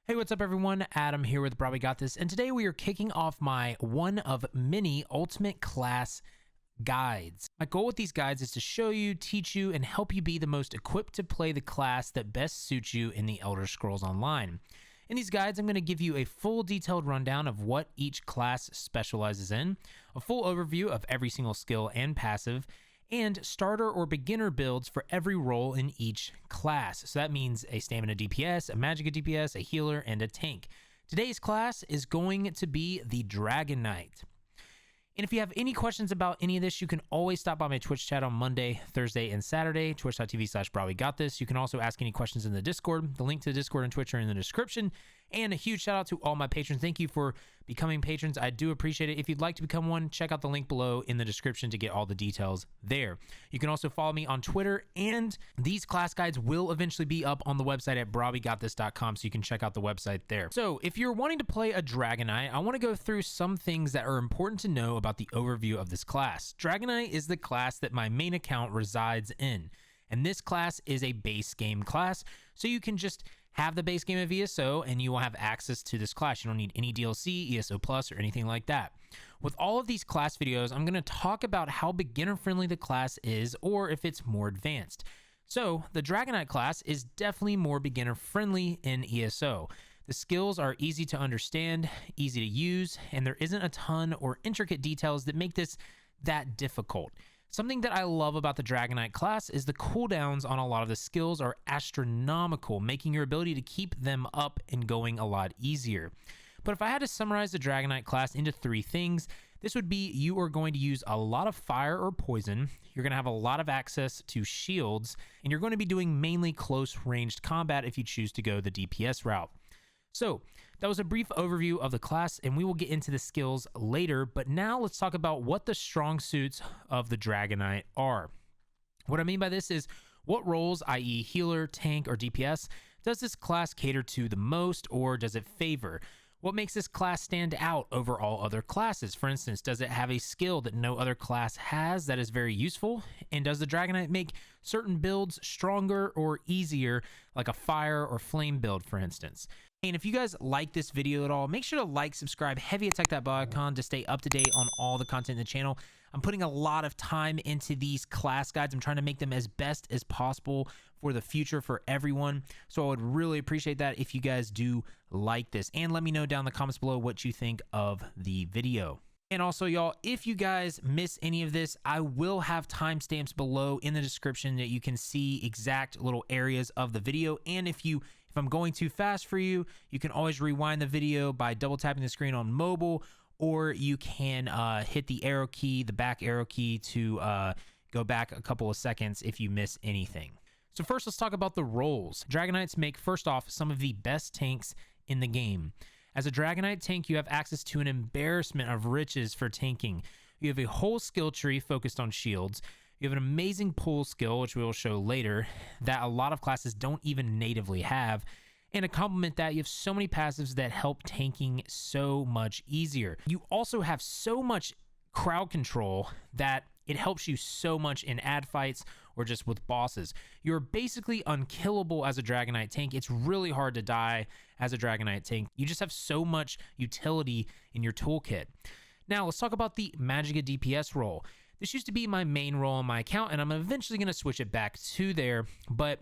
Hey, what's up everyone? Adam here with brahwegotthis, and today we are kicking off my one of many ultimate class guides. My goal with these guides is to show you, teach you, and help you be the most equipped to play the class that best suits you in the Elder Scrolls Online. In these guides, I'm going to give you a full detailed rundown of what each class specializes in, a full overview of every single skill and passive, and starter or beginner builds for every role in each class. So that means a stamina DPS, a Magicka DPS, a healer, and a tank. Today's class is going to be the Dragonknight. And if you have any questions about any of this, you can always stop by my Twitch chat on Monday, Thursday, and Saturday, twitch.tv/brahwegotthis. You can also ask any questions in the Discord. The link to the Discord and Twitch are in the description. And a huge shout out to all my patrons. Thank you for becoming patrons. I do appreciate it. If you'd like to become one, check out the link below in the description to get all the details there. You can also follow me on Twitter, and these class guides will eventually be up on the website at brahwegotthis.com, so you can check out the website there. So if you're wanting to play a Dragonknight, I want to go through some things that are important to know about the overview of this class. Dragonknight is the class that my main account resides in, and this class is a base game class, so you can just have the base game of ESO and you will have access to this class. You don't need any DLC, ESO Plus, or anything like that. With all of these class videos, I'm going to talk about how beginner friendly the class is, or if it's more advanced. So the Dragonknight class is definitely more beginner friendly in ESO. The skills are easy to understand, easy to use, and there isn't a ton or intricate details that make this that difficult. Something that I love about the Dragonknight class is the cooldowns on a lot of the skills are astronomical, making your ability to keep them up and going a lot easier. But if I had to summarize the Dragonknight class into three things, this would be you are going to use a lot of fire or poison, you're going to have a lot of access to shields, and you're going to be doing mainly close ranged combat if you choose to go the DPS route. So that was a brief overview of the class, and we will get into the skills later, but now let's talk about what the strong suits of the Dragonknight are. What I mean by this is what roles, i.e. healer, tank, or DPS, does this class cater to the most, or does it favor? What makes this class stand out over all other classes? For instance, does it have a skill that no other class has that is very useful? And does the Dragonknight make certain builds stronger or easier, like a fire or flame build, for instance? And if you guys like this video at all, make sure to like, subscribe, heavy attack that bell icon to stay up to date on all the content in the channel. I'm putting a lot of time into these class guides. I'm trying to make them as best as possible for the future for everyone. So I would really appreciate that if you guys do like this. And let me know down in the comments below what you think of the video. And also, y'all, if you guys miss any of this, I will have timestamps below in the description that you can see exact little areas of the video. And if I'm going too fast for you, you can always rewind the video by double tapping the screen on mobile, or you can hit the arrow key, the back arrow key, to go back a couple of seconds if you miss anything. So first, let's talk about the roles. Dragonknights make, first off, some of the best tanks in the game. As a Dragonknight tank, you have access to an embarrassment of riches for tanking. You have a whole skill tree focused on shields. You have an amazing pull skill, which we will show later, that a lot of classes don't even natively have. And to complement that, you have so many passives that help tanking so much easier. You also have so much crowd control that it helps you so much in ad fights or just with bosses. You're basically unkillable as a Dragonknight tank. It's really hard to die as a Dragonknight tank. You just have so much utility in your toolkit. Now, let's talk about the Magicka DPS role. This used to be my main role on my account, and I'm eventually going to switch it back to there, but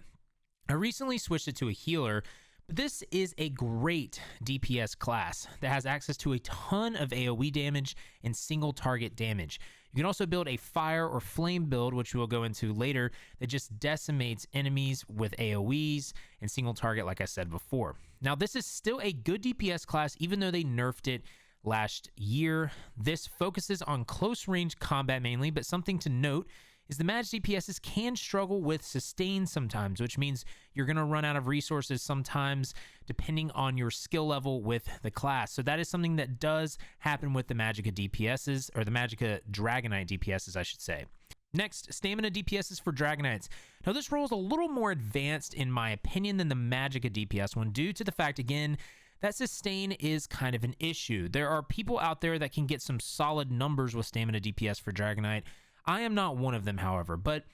I recently switched it to a healer. But this is a great DPS class that has access to a ton of AoE damage and single target damage. You can also build a fire or flame build, which we'll go into later, that just decimates enemies with AoEs and single target, like I said before. Now, this is still a good DPS class, even though they nerfed it last year. This focuses on close range combat mainly, but something to note is the Magicka DPSs can struggle with sustain sometimes, which means you're going to run out of resources sometimes depending on your skill level with the class. So that is something that does happen with the Magicka DPSs, or the Magicka Dragonknight DPSs, I should say. Next, stamina DPSs for Dragonknights. Now, this role is a little more advanced in my opinion than the Magicka DPS one, due to the fact, again, that sustain is kind of an issue. There are people out there that can get some solid numbers with stamina DPS for Dragonknight. I am not one of them, however, but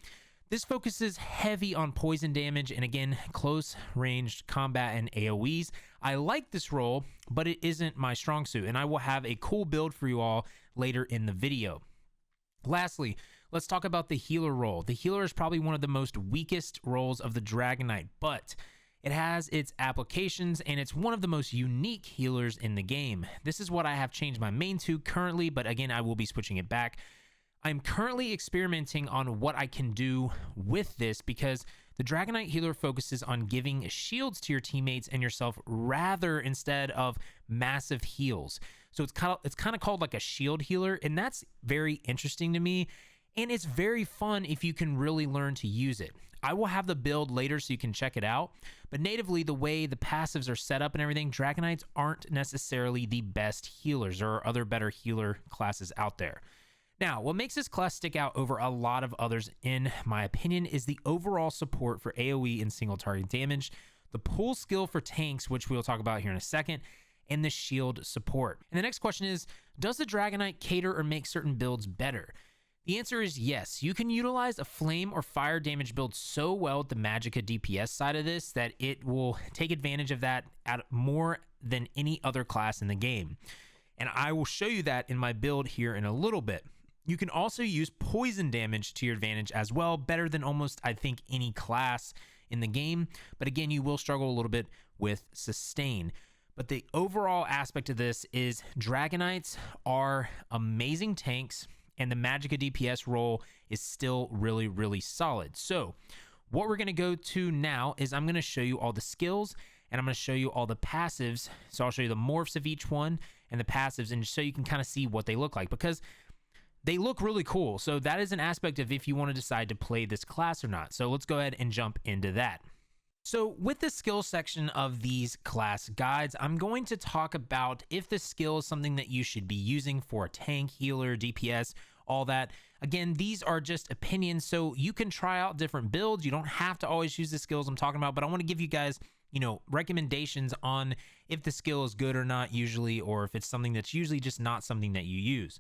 this focuses heavy on poison damage and, again, close ranged combat and AoEs. I like this role, but it isn't my strong suit, and I will have a cool build for you all later in the video. Lastly, let's talk about the healer role. The healer is probably one of the most weakest roles of the Dragonknight, but it has its applications, and it's one of the most unique healers in the game. This is what I have changed my main to currently, but again, I will be switching it back. I'm currently experimenting on what I can do with this because the Dragonknight healer focuses on giving shields to your teammates and yourself rather instead of massive heals. So it's kind of called like a shield healer, and that's very interesting to me, and it's very fun if you can really learn to use it. I will have the build later so you can check it out, but natively, the way the passives are set up and everything, Dragonites aren't necessarily the best healers. There are other better healer classes out there. Now, what makes this class stick out over a lot of others, in my opinion, is the overall support for AoE and single target damage, the pull skill for tanks, which we'll talk about here in a second, and the shield support. And the next question is, does the Dragonknight cater or make certain builds better? The answer is yes. You can utilize a flame or fire damage build so well with the Magicka DPS side of this that it will take advantage of that at more than any other class in the game. And I will show you that in my build here in a little bit. You can also use poison damage to your advantage as well, better than almost, I think, any class in the game. But again, you will struggle a little bit with sustain. But the overall aspect of this is Dragonites are amazing tanks, and the Magicka DPS role is still really, really solid. So what we're going to go to now is I'm going to show you all the skills, and I'm going to show you all the passives. So I'll show you the morphs of each one and the passives, and so you can kind of see what they look like, because they look really cool. So that is an aspect of if you want to decide to play this class or not. So let's go ahead and jump into that. So with the skill section of these class guides, I'm going to talk about if the skill is something that you should be using for a tank, healer, DPS, all that. Again, these are just opinions, so you can try out different builds. You don't have to always use the skills I'm talking about, but I want to give you guys, recommendations on if the skill is good or not usually, or if it's something that's usually just not something that you use.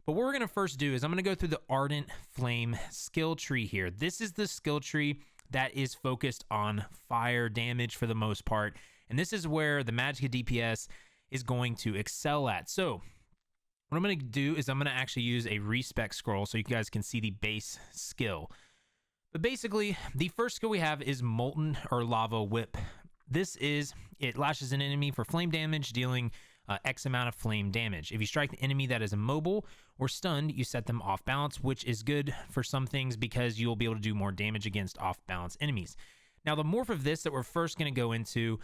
But what we're going to first do is I'm going to go through the Ardent Flame skill tree here. This is the skill tree that is focused on fire damage for the most part. And this is where the Magicka DPS is going to excel at. So what I'm going to do is I'm going to actually use a respec scroll so you guys can see the base skill. But basically, the first skill we have is Molten or Lava Whip. It lashes an enemy for flame damage, dealing X amount of flame damage. If you strike the enemy that is immobile or stunned, you set them off balance, which is good for some things because you'll be able to do more damage against off balance enemies. Now, the morph of this that we're first going to go into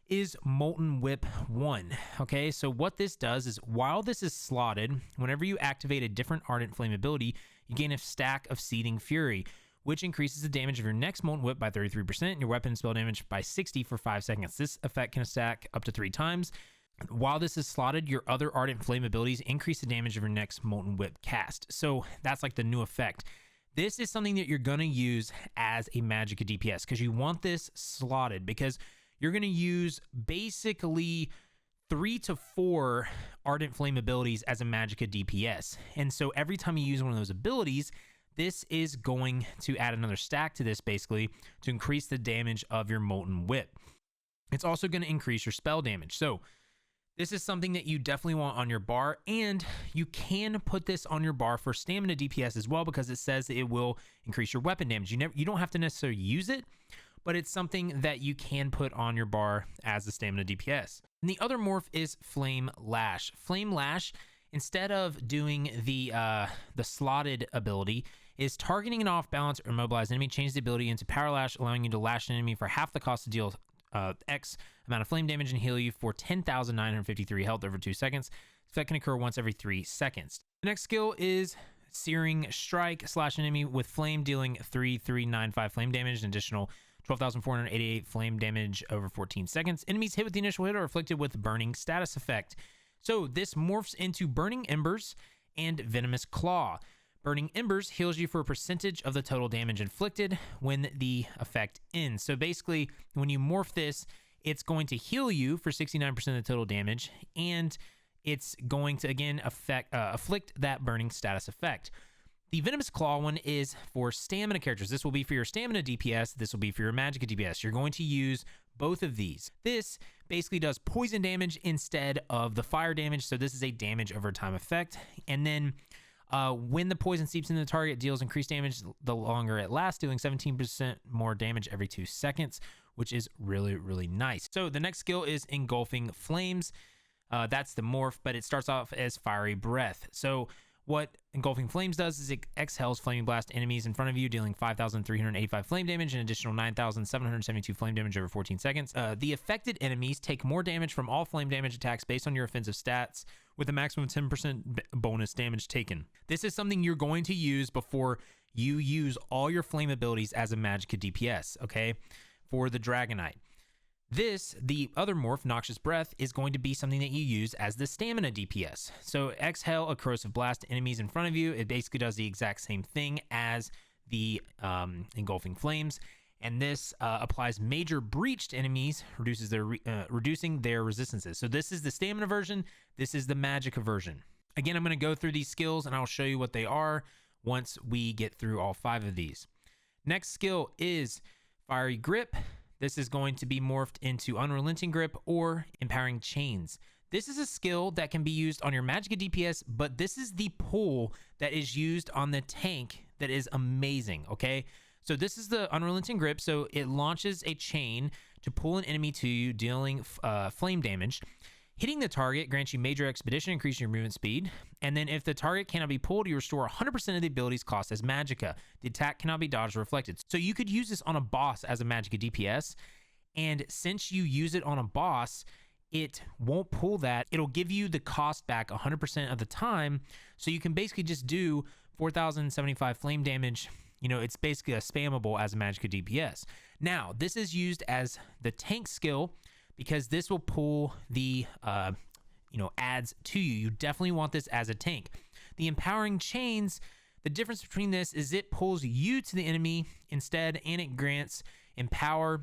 is Molten Whip 1. Okay, so what this does is while this is slotted, whenever you activate a different Ardent Flame ability, you gain a stack of Seething Fury, which increases the damage of your next Molten Whip by 33% and your weapon spell damage by 60 for 5 seconds. This effect can stack up to 3 times. While this is slotted, your other Ardent Flame abilities increase the damage of your next Molten Whip cast. So that's like the new effect. This is something that you're going to use as a Magicka DPS because you want this slotted, because you're going to use basically 3 to 4 Ardent Flame abilities as a Magicka DPS. And so every time you use one of those abilities, this is going to add another stack to this basically to increase the damage of your Molten Whip. It's also going to increase your spell damage. So this is something that you definitely want on your bar, and you can put this on your bar for stamina DPS as well because it says that it will increase your weapon damage. You don't have to necessarily use it, but it's something that you can put on your bar as a stamina DPS. And the other morph is Flame Lash. Flame Lash, instead of doing the slotted ability, is targeting an off balance or immobilized enemy, changes the ability into Power Lash, allowing you to lash an enemy for half the cost to deal X amount of flame damage and heal you for 10,953 health over 2 seconds. So that can occur once every 3 seconds. The next skill is Searing Strike, slash an enemy with flame, dealing 3,395 flame damage, an additional 12,488 flame damage over 14 seconds. Enemies hit with the initial hit are afflicted with Burning status effect. So this morphs into Burning Embers and Venomous Claw. Burning Embers heals you for a percentage of the total damage inflicted when the effect ends. So basically, when you morph this, it's going to heal you for 69% of the total damage, and it's going to, again, afflict that burning status effect. The Venomous Claw one is for stamina characters. This will be for your stamina DPS. This will be for your Magicka DPS. You're going to use both of these. This basically does poison damage instead of the fire damage. So this is a damage over time effect. And then when the poison seeps into the target, it deals increased damage the longer it lasts, dealing 17% more damage every 2 seconds, which is really, really nice. So the next skill is Engulfing Flames. That's the morph, but it starts off as Fiery Breath. So what Engulfing Flames does is it exhales flaming blast enemies in front of you, dealing 5,385 flame damage and additional 9,772 flame damage over 14 seconds. The affected enemies take more damage from all flame damage attacks based on your offensive stats, with a maximum 10% bonus damage taken. This is something you're going to use before you use all your flame abilities as a Magicka DPS, okay, for the Dragonknight. The other morph, Noxious Breath, is going to be something that you use as the stamina DPS. So exhale a corrosive blast to enemies in front of you. It basically does the exact same thing as the Engulfing Flames. And this applies major breach to enemies, reducing their resistances. So this is the stamina version. This is the Magicka version. Again, I'm going to go through these skills and I'll show you what they are once we get through all 5 of these. Next skill is Fiery Grip. This is going to be morphed into Unrelenting Grip or Empowering Chains. This is a skill that can be used on your Magicka DPS, but this is the pull that is used on the tank that is amazing, okay? So this is the Unrelenting Grip, so it launches a chain to pull an enemy to you, dealing flame damage. Hitting the target grants you major expedition, increasing your movement speed. And then if the target cannot be pulled, you restore 100% of the abilities cost as Magicka. The attack cannot be dodged or reflected. So you could use this on a boss as a Magicka DPS. And since you use it on a boss, it won't pull that. It'll give you the cost back 100% of the time. So you can basically just do 4,075 flame damage. You know, it's basically a spammable as a Magicka DPS. Now, this is used as the tank skill, because this will pull the, adds to you. You definitely want this as a tank. The Empowering Chains, the difference between this is it pulls you to the enemy instead, and it grants Empower,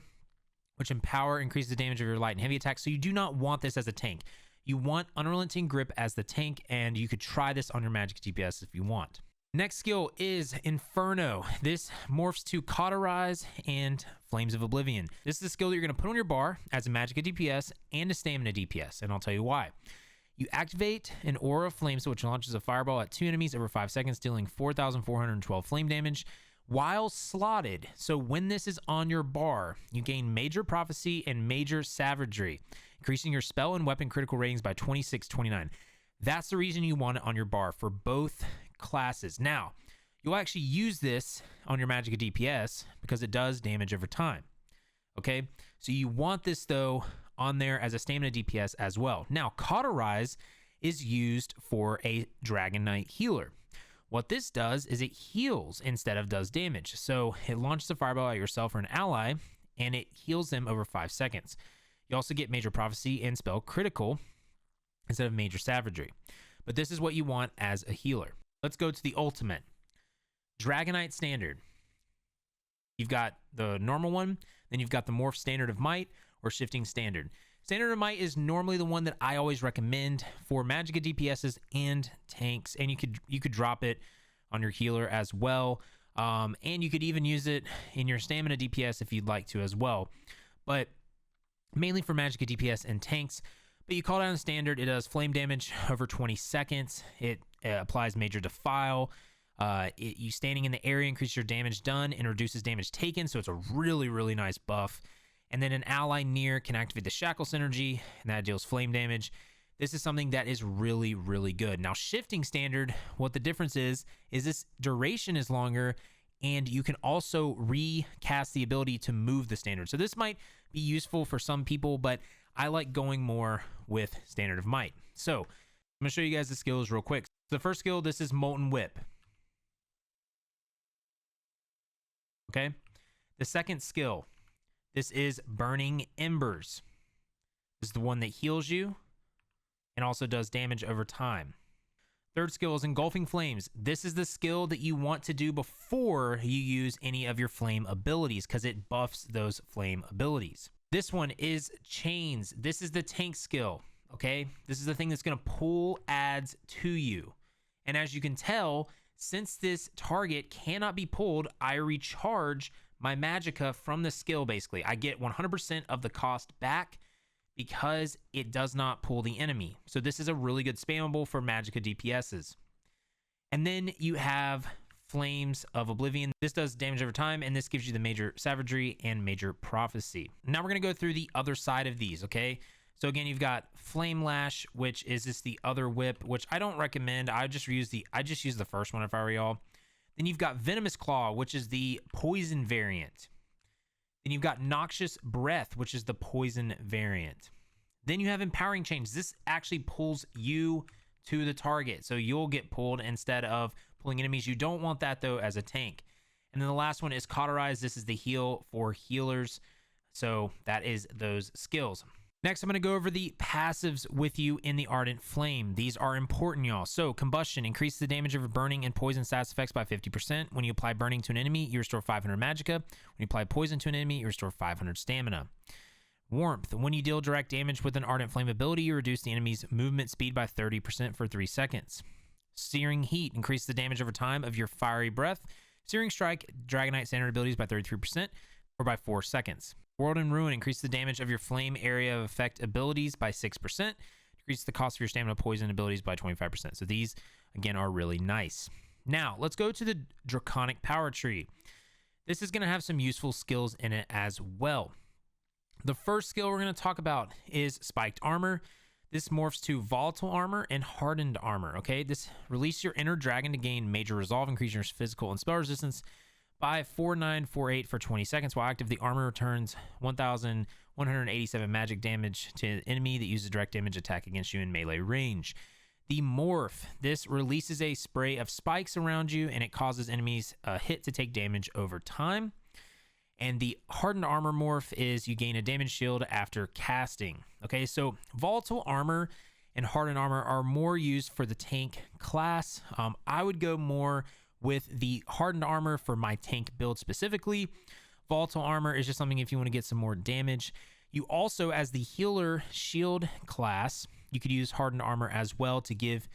which Empower increases the damage of your light and heavy attacks. So you do not want this as a tank. You want Unrelenting Grip as the tank, and you could try this on your Magicka DPS if you want. Next skill is Inferno. This morphs to Cauterize and Flames of Oblivion. This is a skill that you're going to put on your bar as a Magicka DPS and a Stamina DPS, and I'll tell you why. You activate an Aura of Flame, which launches a fireball at 2 enemies over 5 seconds, dealing 4,412 flame damage while slotted. So when this is on your bar, you gain Major Prophecy and Major Savagery, increasing your spell and weapon critical ratings by 2629. That's the reason you want it on your bar for both classes. Now, you'll actually use this on your Magicka DPS because it does damage over time. Okay, so you want this though on there as a stamina DPS as well. Now, Cauterize is used for a Dragonknight healer. What this does is it heals instead of does damage. So it launches a fireball at yourself or an ally, and it heals them over 5 seconds. You also get Major Prophecy and Spell Critical instead of Major Savagery. But this is what you want as a healer. Let's go to the ultimate. Dragonknight Standard. You've got the normal one, then you've got the Morph Standard of Might or Shifting Standard. Standard of Might is normally the one that I always recommend for Magicka DPSs and tanks, and you could drop it on your healer as well. And you could even use it in your stamina DPS if you'd like to as well. But mainly for Magicka DPS and tanks. But you call down the standard, it does flame damage over 20 seconds. It applies Major Defile. You standing in the area increases your damage done and reduces damage taken, so it's a really, really nice buff. And then an ally near can activate the Shackle Synergy, and that deals flame damage. This is something that is really, really good. Now, Shifting Standard, what the difference is this duration is longer, and you can also recast the ability to move the standard. So this might be useful for some people, but I like going more with Standard of Might. So I'm going to show you guys the skills real quick. The first skill, this is Molten Whip. Okay. The second skill, this is Burning Embers. This is the one that heals you and also does damage over time. Third skill is Engulfing Flames. This is the skill that you want to do before you use any of your flame abilities because it buffs those flame abilities. This one is Chains. This is the tank skill, okay? This is the thing that's going to pull adds to you. And as you can tell, Since this target cannot be pulled, I recharge my Magicka from the skill. Basically, I get 100% of the cost back because it does not pull the enemy. So this is a really good spammable for Magicka DPSs. And then you have Flames of Oblivion. This does damage over time, and this gives you the major savagery and major prophecy. Now we're going to go through the other side of these, okay? So again, you've got Flame Lash, which is just the other whip, which I don't recommend. I just use the first one if I were y'all. Then you've got Venomous Claw, which is the poison variant. Then you've got Noxious Breath, which is the poison variant. Then you have Empowering Change. This actually pulls you to the target, so you'll get pulled instead of pulling enemies. You don't want that though as a tank. And then the last one is Cauterize. This is the heal for healers. So that is those skills. Next, I'm going to go over the passives with you in the Ardent Flame. These are important, y'all. So Combustion, increase the damage of burning and poison stats effects by 50%. When you apply burning to an enemy, you restore 500 Magicka. When you apply poison to an enemy, you restore 500 stamina. Warmth, when you deal direct damage with an Ardent Flame ability, you reduce the enemy's movement speed by 30% for 3 seconds. Searing Heat, increase the damage over time of your Fiery Breath. Searing Strike, Dragonknight standard abilities by 33% or by 4 seconds. World and Ruin, increase the damage of your flame area of effect abilities by 6%. Decrease the cost of your stamina poison abilities by 25%. So these, again, are really nice. Now, let's go to the Draconic Power Tree. This is going to have some useful skills in it as well. The first skill we're going to talk about is Spiked Armor. This morphs to Volatile Armor and Hardened Armor, okay? This release your inner dragon to gain major resolve, increase your physical and spell resistance by 4948 for 20 seconds. While active, the armor returns 1,187 magic damage to the enemy that uses direct damage attack against you in melee range. The Morph, this releases a spray of spikes around you, and it causes enemies hit to take damage over time. And the Hardened Armor morph is you gain a damage shield after casting. Okay, so Volatile Armor and Hardened Armor are more used for the tank class. I would go more with the Hardened Armor for my tank build specifically. Volatile Armor is just something if you want to get some more damage. You also, as the healer shield class, you could use Hardened Armor as well to give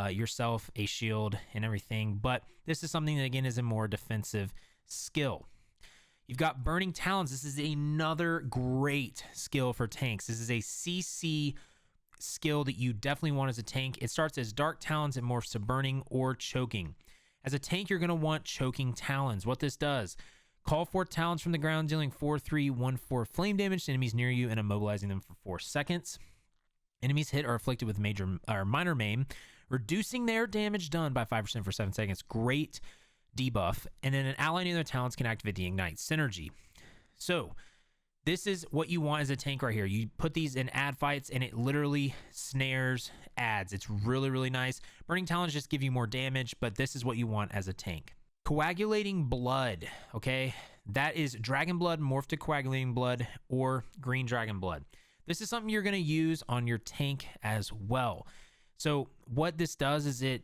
yourself a shield and everything. But this is something that, again, is a more defensive skill. You've got Burning Talons. This is another great skill for tanks. This is a CC skill that you definitely want as a tank. It starts as Dark Talons and morphs to Burning or Choking. As a tank, you're going to want Choking Talons. What this does, call forth talons from the ground, dealing 4/3/1/4 flame damage to enemies near you and immobilizing them for 4 seconds. Enemies hit are afflicted with major or minor maim, reducing their damage done by 5% for 7 seconds. Great debuff. And then an ally near their talents can activate the Ignite Synergy. So this is what you want as a tank right here. You put these in ad fights and it literally snares ads. It's really, really nice. Burning Talons just give you more damage, but this is what you want as a tank. Coagulating Blood, okay? That is Dragon Blood morphed to Coagulating Blood or Green Dragon Blood. This is something you're going to use on your tank as well. So what this does is it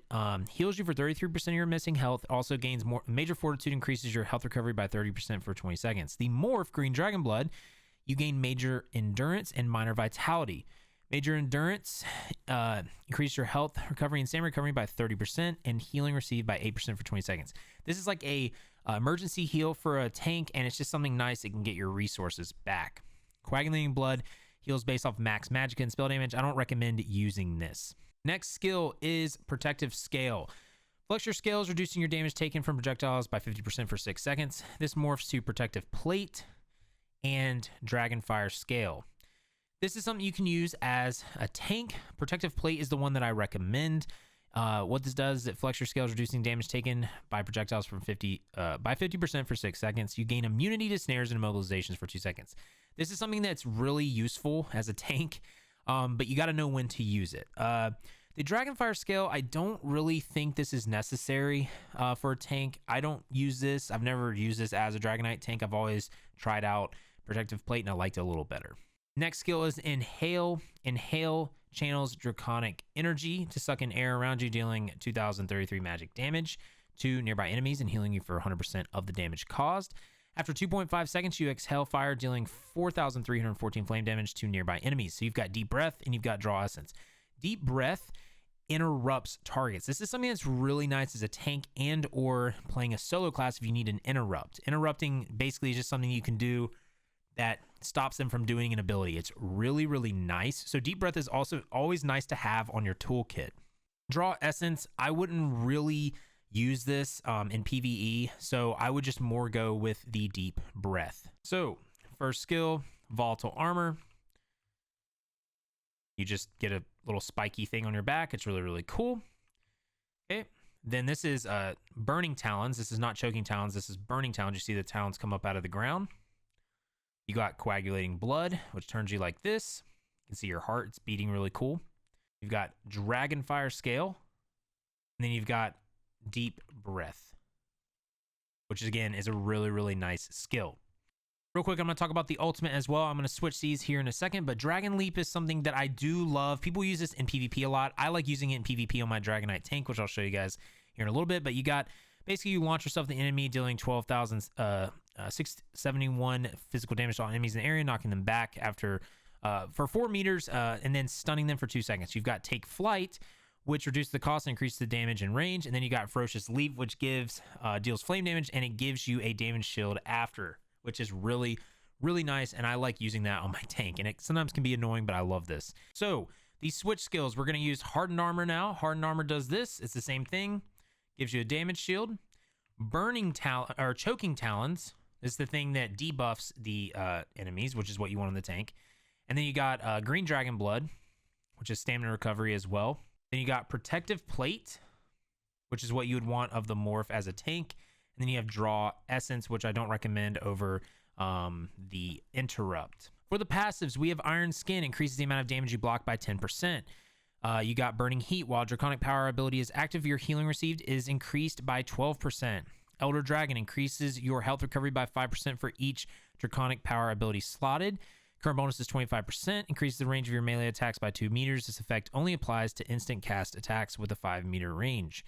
heals you for 33% of your missing health. Also gains more major fortitude, increases your health recovery by 30% for 20 seconds. The morph Green Dragon Blood, you gain major endurance and minor vitality. Major endurance increases your health recovery and stamina recovery by 30% and healing received by 8% for 20 seconds. This is like a emergency heal for a tank, and it's just something nice that can get your resources back. Coagulating Blood heals based off max Magicka and spell damage. I don't recommend using this. Next skill is Protective Scale. Flex your scales, reducing your damage taken from projectiles by 50% for 6 seconds. This morphs to Protective Plate and Dragonfire Scale. This is something you can use as a tank. Protective Plate is the one that I recommend. What this does is it flex your scales, reducing damage taken by projectiles from by 50% for 6 seconds. You gain immunity to snares and immobilizations for 2 seconds. This is something that's really useful as a tank, but you got to know when to use it. The Dragonfire Scale, I don't really think this is necessary for a tank. I don't use this. I've never used this as a Dragonknight tank. I've always tried out Protective Plate, and I liked it a little better. Next skill is Inhale. Inhale channels Draconic Energy to suck in air around you, dealing 2,033 magic damage to nearby enemies and healing you for 100% of the damage caused. After 2.5 seconds, you exhale fire, dealing 4,314 flame damage to nearby enemies. So you've got Deep Breath and you've got Draw Essence. Deep Breath interrupts targets. This is something that's really nice as a tank and or playing a solo class if you need an interrupt. Interrupting basically is just something you can do that stops them from doing an ability. It's really, really nice. So Deep Breath is also always nice to have on your toolkit. Draw Essence, I wouldn't really use this in PvE, so I would just more go with the Deep Breath. So first skill, Volatile Armor. You just get a little spiky thing on your back. It's really, really cool. Okay. Then this is Burning Talons. This is not Choking Talons. This is Burning Talons. You see the talons come up out of the ground. You got Coagulating Blood, which turns you like this. You can see your heart. It's beating really cool. You've got Dragonfire Scale. And then you've got Deep Breath, which again is a really, really nice skill. Real quick, I'm going to talk about the ultimate as well. I'm going to switch these here in a second, but Dragon Leap is something that I do love. People use this in PvP a lot. I like using it in PvP on my Dragonknight tank, which I'll show you guys here in a little bit. But you got, basically you launch yourself the enemy, dealing 671 physical damage to all enemies in the area, knocking them back after for 4 meters, and then stunning them for 2 seconds. You've got Take Flight, which reduces the cost and increases the damage and range. And then you got Ferocious Leap, which gives deals flame damage, and it gives you a damage shield after, which is really, really nice. And I like using that on my tank. And it sometimes can be annoying, but I love this. So these switch skills, we're going to use Hardened Armor now. Hardened Armor does this. It's the same thing. Gives you a damage shield. Burning Talon or Choking Talons is the thing that debuffs the enemies, which is what you want on the tank. And then you got Green Dragon Blood, which is stamina recovery as well. Then you got Protective Plate, which is what you would want of the morph as a tank. And then you have Draw Essence, which I don't recommend over the Interrupt. For the passives, we have Iron Skin, increases the amount of damage you block by 10%. You got Burning Heat. While Draconic Power ability is active, your healing received is increased by 12%. Elder Dragon increases your health recovery by 5% for each Draconic Power ability slotted. Current bonus is 25%, increases the range of your melee attacks by 2 meters. This effect only applies to instant cast attacks with a 5-meter range.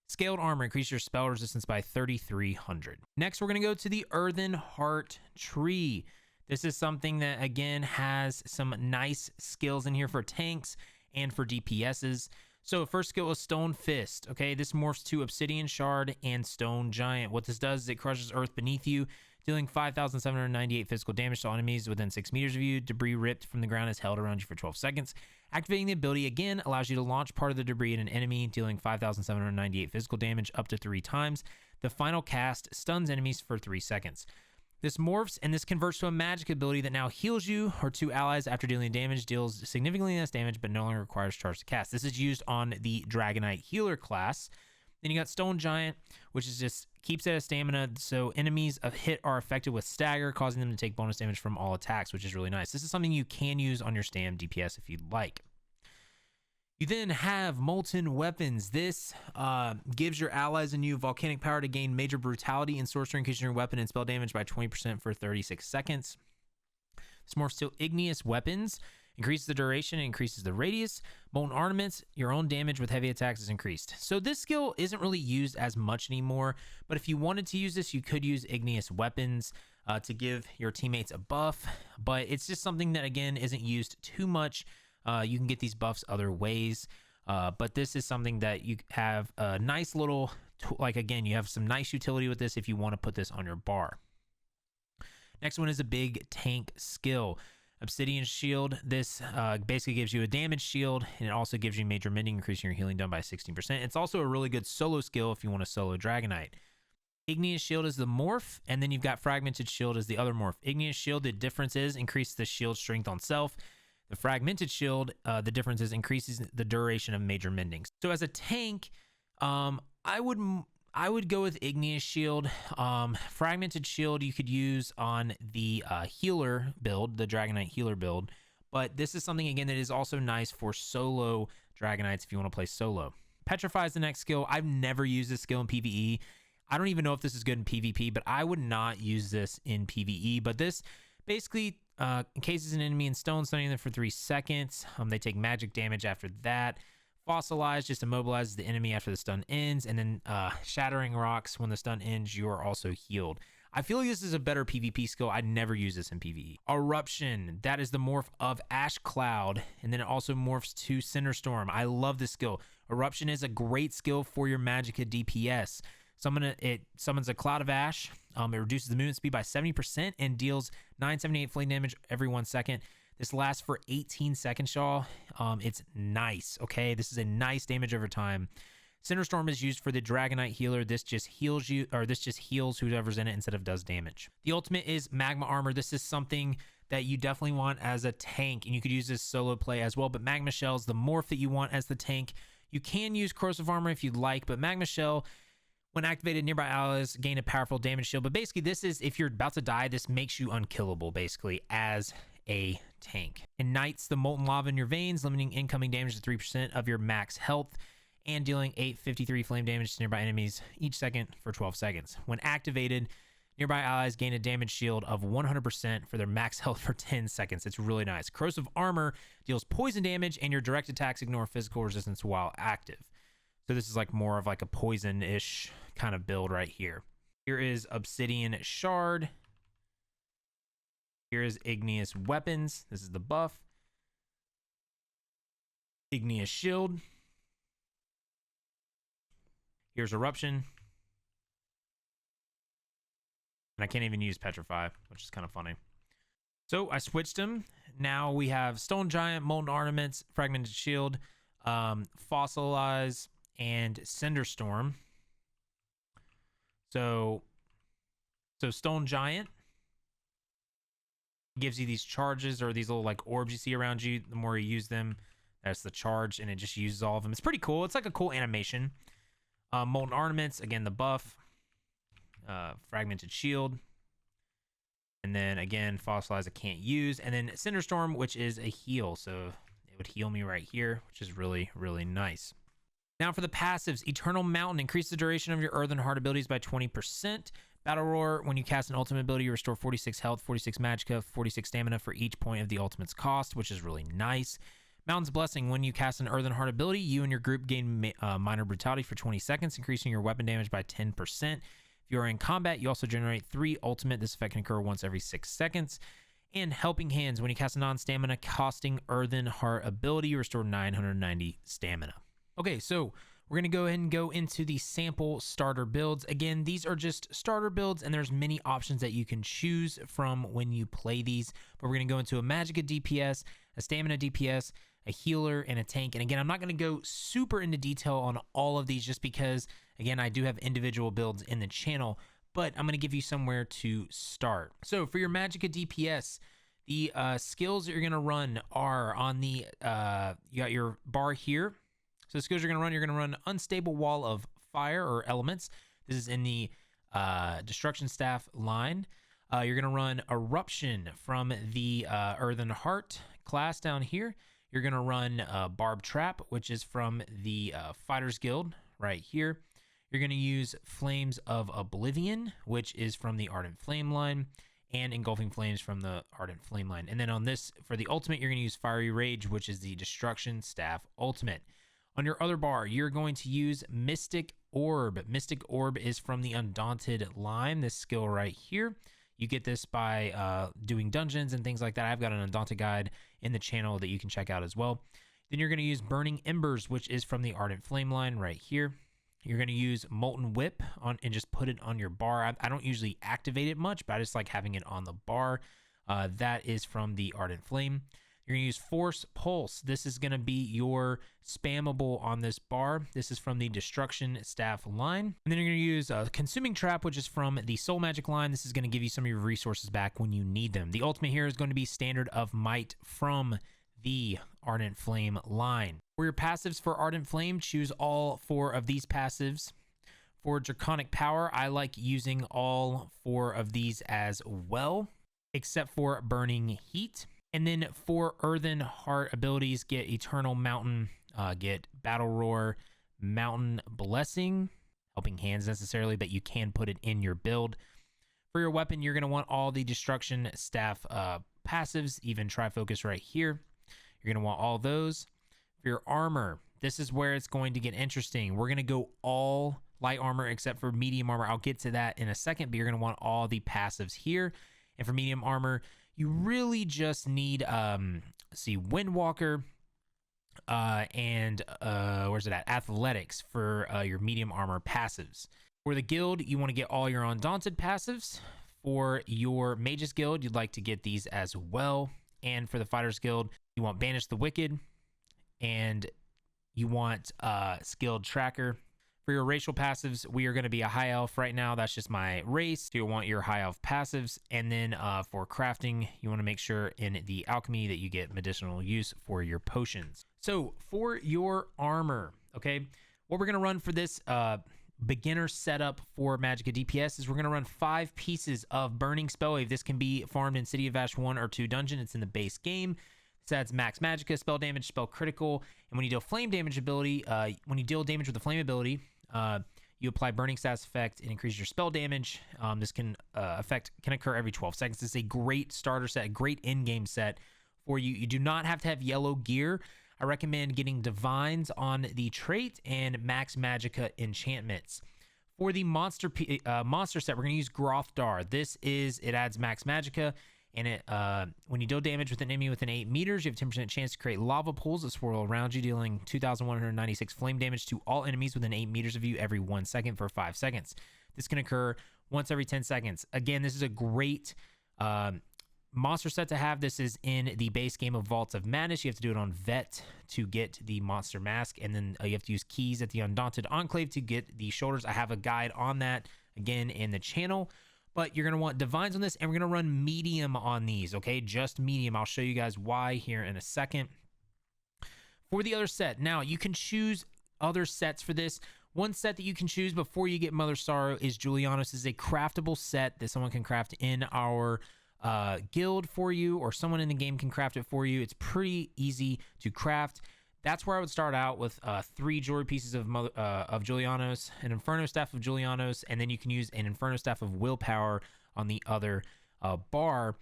Scaled Armor, increase your spell resistance by 3,300. Next, we're going to go to the Earthen Heart tree. This is something that, again, has some nice skills in here for tanks and for DPSs. So first skill is Stone Fist. Okay, this morphs to Obsidian Shard and Stone Giant. What this does is it crushes earth beneath you, dealing 5,798 physical damage to all enemies within 6 meters of you. Debris ripped from the ground is held around you for 12 seconds. Activating the ability again allows you to launch part of the debris at an enemy, dealing 5,798 physical damage up to 3 times. The final cast stuns enemies for 3 seconds. This morphs and this converts to a magic ability that now heals you or 2 allies after dealing damage, deals significantly less damage, but no longer requires charge to cast. This is used on the Dragonknight Healer class. Then you got Stone Giant, which is just keeps it at stamina, so enemies of hit are affected with stagger, causing them to take bonus damage from all attacks, which is really nice. This is something you can use on your Stam DPS if you'd like. You then have Molten Weapons. This gives your allies and you volcanic power to gain major brutality and sorcery, increasing your weapon and spell damage by 20% for 36 seconds. This morphs to Igneous Weapons. Increases the duration and increases the radius. Molten Ornaments, your own damage with heavy attacks is increased. So this skill isn't really used as much anymore, but if you wanted to use this, you could use Igneous Weapons to give your teammates a buff, but it's just something that, again, isn't used too much. You can get these buffs other ways, but this is something that you have a nice little, again, you have some nice utility with this if you want to put this on your bar. Next one is a big tank skill. Obsidian Shield. This basically gives you a damage shield, and it also gives you major mending, increasing your healing done by 16%. It's also a really good solo skill if you want to solo Dragonknight. Igneous Shield is the morph, and then you've got Fragmented Shield as the other morph. Igneous Shield, the difference is increases the shield strength on self. The Fragmented Shield, the difference is increases the duration of major mending. So as a tank, I would go with Igneous Shield. Fragmented Shield you could use on the healer build, the Dragonknight healer build. But this is something, again, that is also nice for solo Dragonites if you want to play solo. Petrify is the next skill. I've never used this skill in PvE. I don't even know if this is good in PvP, but I would not use this in PvE. But this basically encases an enemy in stone, stunning them for 3 seconds. They take magic damage after that. Fossilize just immobilizes the enemy after the stun ends, and then Shattering Rocks, when the stun ends, you are also healed. I feel like this is a better PvP skill. I'd never use this in PvE. Eruption, that is the morph of Ash Cloud, and then it also morphs to Cinderstorm. I love this skill. Eruption is a great skill for your Magicka DPS. It summons a cloud of ash. It reduces the movement speed by 70% and deals 978 flame damage every 1 second. This lasts for 18 seconds, y'all. It's nice, okay? This is a nice damage over time. Cinderstorm is used for the Dragonknight healer. This just heals you, or this just heals whoever's in it instead of does damage. The ultimate is Magma Armor. This is something that you definitely want as a tank, and you could use this solo play as well, but Magma Shell is the morph that you want as the tank. You can use Corrosive Armor if you'd like, but Magma Shell, when activated, nearby allies gain a powerful damage shield. But basically, this is, if you're about to die, this makes you unkillable, basically, as a tank. Ignites the molten lava in your veins, limiting incoming damage to 3% of your max health, and dealing 853 flame damage to nearby enemies each second for 12 seconds. When activated, nearby allies gain a damage shield of 100% for their max health for 10 seconds. It's really nice. Corrosive Armor deals poison damage, and your direct attacks ignore physical resistance while active. So this is like more of like a poison-ish kind of build right here. Here is Obsidian Shard. Here is Igneous Weapons. This is the buff. Igneous Shield. Here's Eruption. And I can't even use Petrify, which is kind of funny. So I switched them. Now we have Stone Giant, Molten Ornaments, Fragmented Shield, Fossilize, and Cinderstorm. So Stone Giant gives you these charges, or these little like orbs you see around you. The more you use them, that's the charge, and it just uses all of them. It's pretty cool. It's like a cool animation. Molten Ornaments, again, the buff. Fragmented Shield. And then, again, Fossilize I can't use. And then Cinderstorm, which is a heal. So it would heal me right here, which is really, really nice. Now for the passives. Eternal Mountain. Increase the duration of your Earthen Heart abilities by 20%. Battle Roar. When you cast an ultimate ability, you restore 46 health, 46 magicka, 46 stamina for each point of the ultimate's cost, which is really nice. Mountain's Blessing. When you cast an Earthen Heart ability, you and your group gain Minor Brutality for 20 seconds, increasing your weapon damage by 10%. If you are in combat, you also generate 3 ultimate. This effect can occur once every 6 seconds. And Helping Hands. When you cast a non-stamina costing Earthen Heart ability, you restore 990 stamina. Okay, so we're going to go ahead and go into the sample starter builds. Again, these are just starter builds, and there's many options that you can choose from when you play these. But we're going to go into a Magicka DPS, a Stamina DPS, a healer, and a tank. And again, I'm not going to go super into detail on all of these just because, again, I do have individual builds in the channel, but I'm going to give you somewhere to start. So for your Magicka DPS, the skills that you're going to run are on the, you got your bar here. So the skills you're going to run Unstable Wall of Fire or Elements. This is in the Destruction Staff line. You're going to run Eruption from the Earthen Heart class down here. You're going to run Barb Trap, which is from the Fighters Guild right here. You're going to use Flames of Oblivion, which is from the Ardent Flame line, and Engulfing Flames from the Ardent Flame line. And then on this, for the ultimate, you're going to use Fiery Rage, which is the Destruction Staff ultimate. On your other bar, you're going to use Mystic Orb. Mystic Orb is from the Undaunted line, this skill right here. You get this by doing dungeons and things like that. I've got an Undaunted guide in the channel that you can check out as well. Then you're going to use Burning Embers, which is from the Ardent Flame line right here. You're going to use Molten Whip on and just put it on your bar. I don't usually activate it much, but I just like having it on the bar. That is from the Ardent Flame. You're going to use Force Pulse. This is going to be your spammable on this bar. This is from the Destruction Staff line. And then you're going to use Consuming Trap, which is from the Soul Magic line. This is going to give you some of your resources back when you need them. The ultimate here is going to be Standard of Might from the Ardent Flame line. For your passives for Ardent Flame, choose all 4 of these passives. For Draconic Power, I like using all 4 of these as well, except for Burning Heat. And then for Earthen Heart abilities, get Eternal Mountain, get Battle Roar, Mountain Blessing, Helping Hands necessarily, but you can put it in your build. For your weapon, you're going to want all the Destruction Staff passives, even Trifocus right here. You're going to want all those. For your armor, this is where it's going to get interesting. We're going to go all light armor except for medium armor. I'll get to that in a second, but you're going to want all the passives here. And for medium armor, you really just need, Windwalker, and where's it at? Athletics for your medium armor passives. For the guild, you want to get all your Undaunted passives. For your Mages Guild, you'd like to get these as well. And for the Fighters Guild, you want Banish the Wicked, and you want Skilled Tracker. For your racial passives, we are going to be a high elf right now. That's just my race. So you'll want your high elf passives. And then for crafting, you want to make sure in the alchemy that you get medicinal use for your potions. So for your armor, okay, what we're going to run for this beginner setup for Magicka DPS is we're going to run 5 pieces of Burning Spellwave. This can be farmed in City of Ash 1 or 2 dungeon. It's in the base game. This adds max Magicka, spell damage, spell critical, and when you deal flame damage ability, when you deal damage with the flame ability, you apply burning status effect and increase your spell damage. This can occur every 12 seconds. This is a great starter set, a great in-game set for you. You do not have to have yellow gear. I recommend getting Divines on the trait and max Magicka enchantments. For the monster set, we're going to use Grothdar. It adds max Magicka, and it when you deal damage with an enemy within 8 meters, you have 10% chance to create lava pools that swirl around you, dealing 2,196 flame damage to all enemies within 8 meters of you every 1 second for 5 seconds. This can occur once every 10 seconds. Again, this is a great monster set to have. This is in the base game of Vaults of Madness. You have to do it on Vet to get the monster mask, and then you have to use keys at the Undaunted Enclave to get the shoulders. I have a guide on that again in the channel, but you're going to want Divines on this, and we're going to run medium on these, okay? Just medium. I'll show you guys why here in a second. For the other set, now you can choose other sets for this. One set that you can choose before you get Mother Sorrow is Julianos. This is a craftable set that someone can craft in our guild for you, or someone in the game can craft it for you. It's pretty easy to craft. That's where I would start out with 3 jewelry pieces of Julianos, an Inferno Staff of Julianos, and then you can use an Inferno Staff of Willpower on the other bar.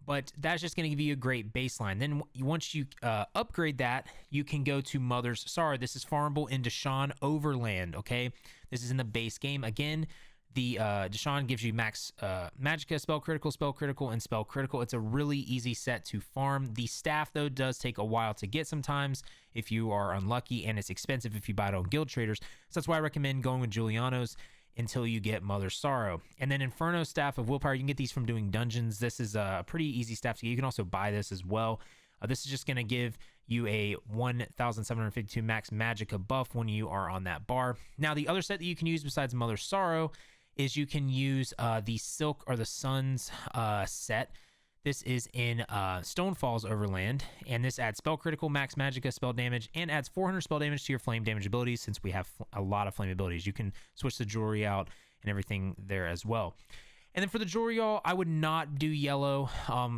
But that's just going to give you a great baseline. Then once you upgrade that, you can go to Mother's Sorrow. This is farmable in Deshaun Overland, okay? This is in the base game. Again, the Deshaun gives you max Magicka, spell critical, and spell critical. It's a really easy set to farm. The staff, though, does take a while to get sometimes if you are unlucky, and it's expensive if you buy it on Guild Traders. So that's why I recommend going with Julianos until you get Mother Sorrow. And then Inferno Staff of Willpower, you can get these from doing dungeons. This is a pretty easy staff to get. You can also buy this as well. This is just going to give you a 1,752 max Magicka buff when you are on that bar. Now, the other set that you can use besides Mother Sorrow is you can use the Silk or the Suns set. This is in Stonefall's Overland, and this adds spell critical, max Magicka, spell damage, and adds 400 spell damage to your flame damage abilities. Since we have a lot of flame abilities, you can switch the jewelry out and everything there as well. And then for the jewelry, y'all, I would not do yellow.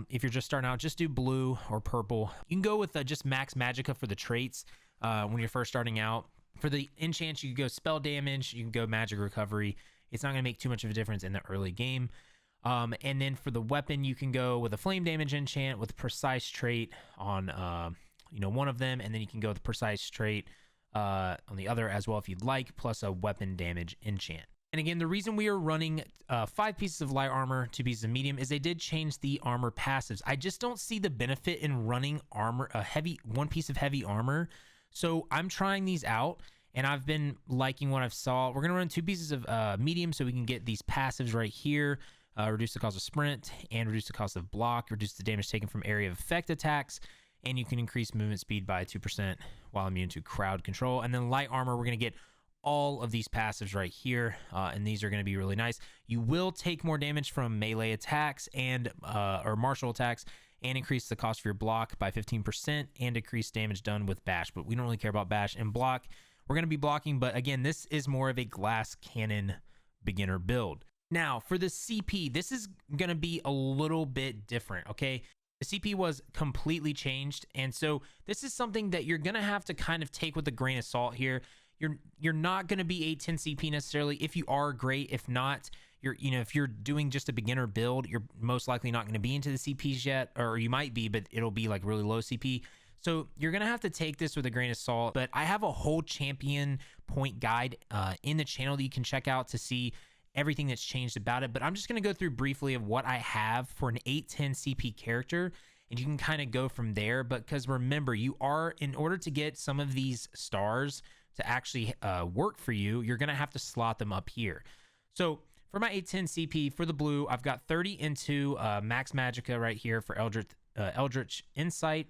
If you're just starting out, just do blue or purple. You can go with just max Magicka for the traits when you're first starting out. For the enchants, you can go spell damage, you can go magic recovery. It's not going to make too much of a difference in the early game. And then for the weapon, you can go with a flame damage enchant with precise trait on one of them, and then you can go with precise trait on the other as well if you'd like, plus a weapon damage enchant. And again, the reason we are running 5 pieces of light armor, 2 pieces of medium, is they did change the armor passives. I just don't see the benefit in running one piece of heavy armor. So I'm trying these out, and I've been liking what I've saw. We're going to run 2 pieces of medium so we can get these passives right here. Reduce the cost of sprint and reduce the cost of block, reduce the damage taken from area of effect attacks, and you can increase movement speed by 2% while immune to crowd control. And then light armor, we're going to get all of these passives right here, and these are going to be really nice. You will take more damage from melee attacks and or martial attacks, and increase the cost of your block by 15% and decrease damage done with bash, but we don't really care about bash and block. We're going to be blocking, but again, this is more of a glass cannon beginner build. Now, for the CP, this is going to be a little bit different, okay? The CP was completely changed, and so this is something that you're going to have to kind of take with a grain of salt here. You're not going to be 810 CP necessarily. If you are, great. If not, if you're doing just a beginner build, you're most likely not going to be into the CPs yet, or you might be, but it'll be like really low CP. So you're going to have to take this with a grain of salt, but I have a whole champion point guide in the channel that you can check out to see everything that's changed about it. But I'm just going to go through briefly of what I have for an 810 CP character, and you can kind of go from there. But because remember, in order to get some of these stars to actually work for you, you're going to have to slot them up here. So for my 810 CP for the blue, I've got 30 into Max Magicka right here for Eldritch Insight,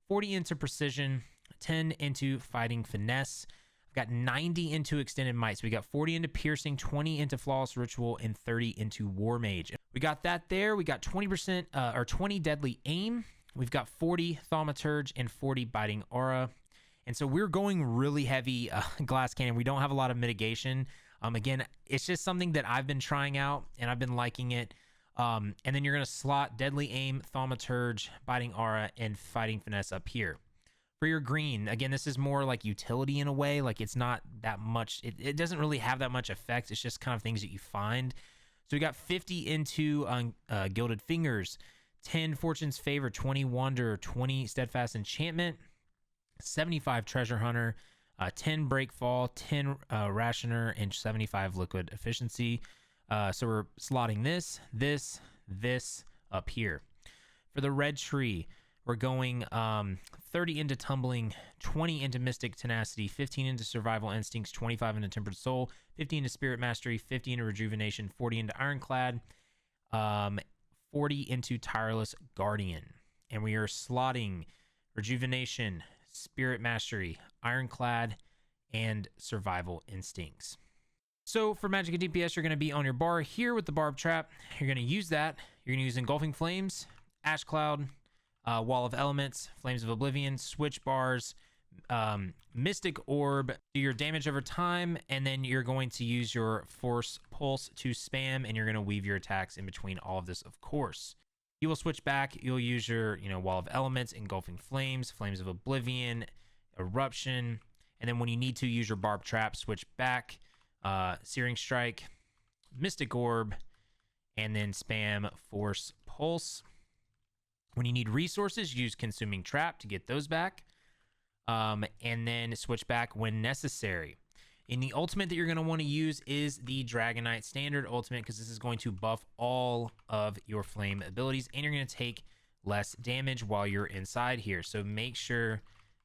40 into Precision, 10 into Fighting Finesse. I've got 90 into Extended Might. So we got 40 into Piercing, 20 into Flawless Ritual, and 30 into War Mage. We got that there. We got 20% or 20 Deadly Aim. We've got 40 Thaumaturge and 40 Biting Aura. And so we're going really heavy Glass Cannon. We don't have a lot of mitigation. Again, it's just something that I've been trying out and I've been liking it. And then you're going to slot Deadly Aim, Thaumaturge, Biting Aura, and Fighting Finesse up here. For your green, again, this is more like utility in a way. Like it's not that much. It doesn't really have that much effect. It's just kind of things that you find. So we got 50 into Gilded Fingers, 10 Fortune's Favor, 20 Wander, 20 Steadfast Enchantment, 75 Treasure Hunter, 10 Breakfall, 10 Rationer, and 75 Liquid Efficiency. So we're slotting this up here. For the red tree, we're going 30 into Tumbling, 20 into Mystic Tenacity, 15 into Survival Instincts, 25 into Tempered Soul, 50 into Spirit Mastery, 50 into Rejuvenation, 40 into Ironclad, 40 into Tireless Guardian. And we are slotting Rejuvenation, Spirit Mastery, Ironclad, and Survival Instincts. So for Magicka DPS, you're going to be on your bar here with the Barb Trap. You're going to use that. You're going to use Engulfing Flames, Ash Cloud, Wall of Elements, Flames of Oblivion, Switch Bars, Mystic Orb, do your damage over time, and then you're going to use your Force Pulse to spam, and you're going to weave your attacks in between all of this, of course. You will switch back. You'll use your, Wall of Elements, Engulfing Flames, Flames of Oblivion, Eruption, and then when you need to use your Barb Trap, switch back, Searing Strike, Mystic Orb, and then spam Force Pulse. When you need resources, use Consuming Trap to get those back, and then switch back when necessary. And the ultimate that you're going to want to use is the Dragonknight Standard Ultimate, because this is going to buff all of your flame abilities, and you're going to take less damage while you're inside here. So make sure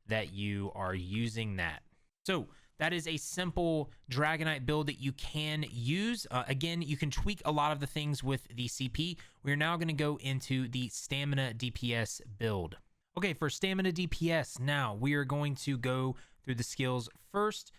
that you are using that. So that is a simple Dragonknight build that you can use. Again, you can tweak a lot of the things with the CP. We're now going to go into the Stamina DPS build. Okay, for Stamina DPS, now we are going to go through the skills first.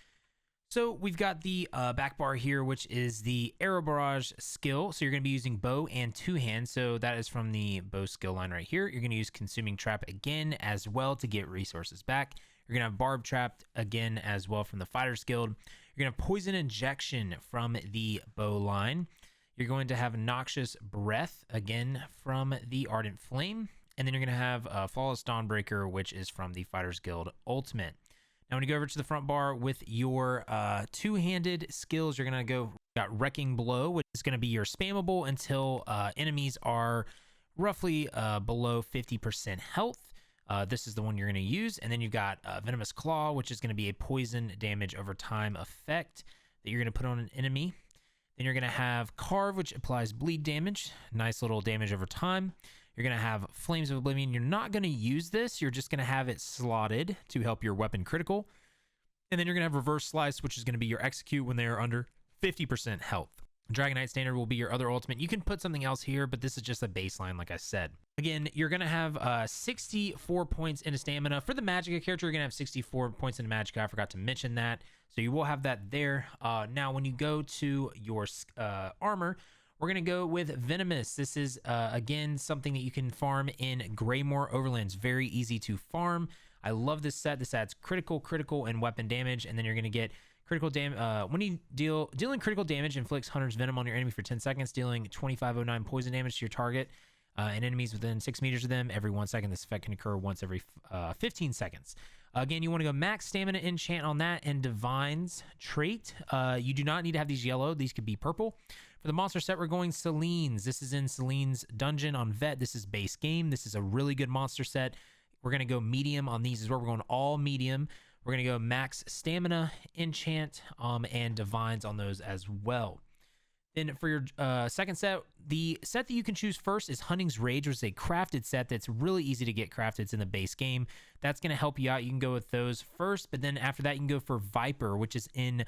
So we've got the back bar here, which is the Arrow Barrage skill. So you're going to be using bow and two hands. So that is from the bow skill line right here. You're going to use Consuming Trap again as well to get resources back. You're going to have Barb Trapped again as well from the Fighter's Guild. You're going to have Poison Injection from the bow line. You're going to have Noxious Breath again from the Ardent Flame. And then you're going to have Flawless Dawnbreaker, which is from the Fighter's Guild Ultimate. Now, when you go over to the front bar with your two-handed skills, you're going to got Wrecking Blow, which is going to be your spammable until enemies are roughly below 50% health. This is the one you're going to use. And then you've got Venomous Claw, which is going to be a poison damage over time effect that you're going to put on an enemy. Then you're going to have Carve, which applies bleed damage. Nice little damage over time. You're going to have Flames of Oblivion. You're not going to use this. You're just going to have it slotted to help your weapon critical. And then you're going to have Reverse Slice, which is going to be your execute when they are under 50% health. Dragonknight Standard will be your other ultimate. You can put something else here, but this is just a baseline, like I said. Again, you're going to have 64 points into stamina. For the Magicka character, you're going to have 64 points into Magicka. I forgot to mention that. So you will have that there. Now, when you go to your armor, we're going to go with Venomous. This is, again, something that you can farm in Greymoor Overlands. Very easy to farm. I love this set. This adds critical, and weapon damage. And then you're going to get critical damage. When you dealing critical damage, inflicts Hunter's Venom on your enemy for 10 seconds, dealing 2509 poison damage to your target and enemies within 6 meters of them every 1 second. This effect can occur once every 15 seconds. Again, you want to go max stamina enchant on that and Divine's trait. You do not need to have these yellow. These could be purple. For the monster set, we're going Celine's. This is in Celine's dungeon on Vet. This is base game. This is a really good monster set. we're going to go medium on these as well. We're going all medium. We're going to go max stamina, enchant, and divines on those as well. Then for your second set, the set that you can choose first is Hunting's Rage, which is a crafted set that's really easy to get crafted. It's in the base game. That's going to help you out. You can go with those first, but then after that, you can go for Viper, which is in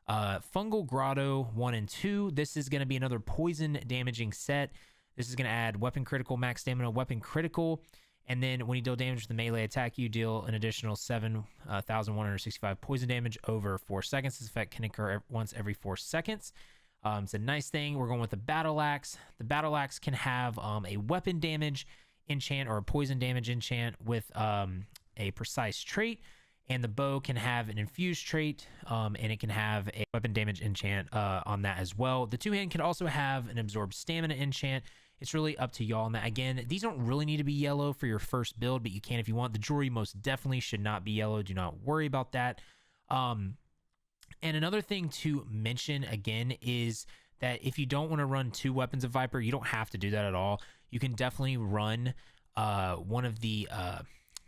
Fungal Grotto 1 and 2. This is going to be another poison damaging set. This is going to add weapon critical, max stamina, weapon critical. And then when you deal damage with the melee attack, you deal an additional 7,165 poison damage over 4 seconds. This effect can occur once every 4 seconds. It's a nice thing. We're going with the Battle Axe. The Battle Axe can have a weapon damage enchant or a poison damage enchant with a precise trait. And the bow can have an infused trait, and it can have a weapon damage enchant on that as well. The two-hand can also have an absorbed stamina enchant. It's really up to y'all on that. Again, these don't really need to be yellow for your first build, but you can if you want. The jewelry most definitely should not be yellow. Do not worry about that. And another thing to mention again is that if you don't want to run 2 weapons of Viper, you don't have to do that at all. You can definitely run one of the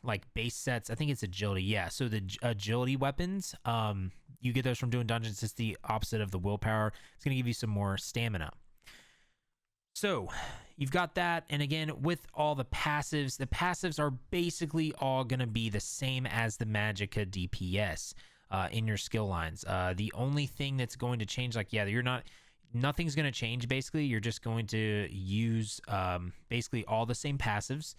like base sets. I think it's agility. Yeah. So the agility weapons, you get those from doing dungeons. It's the opposite of the willpower. It's going to give you some more stamina. So you've got that. And again, with all the passives are basically all going to be the same as the Magicka DPS in your skill lines. The only thing that's going to change, like, yeah, nothing's going to change. Basically, you're just going to use basically all the same passives.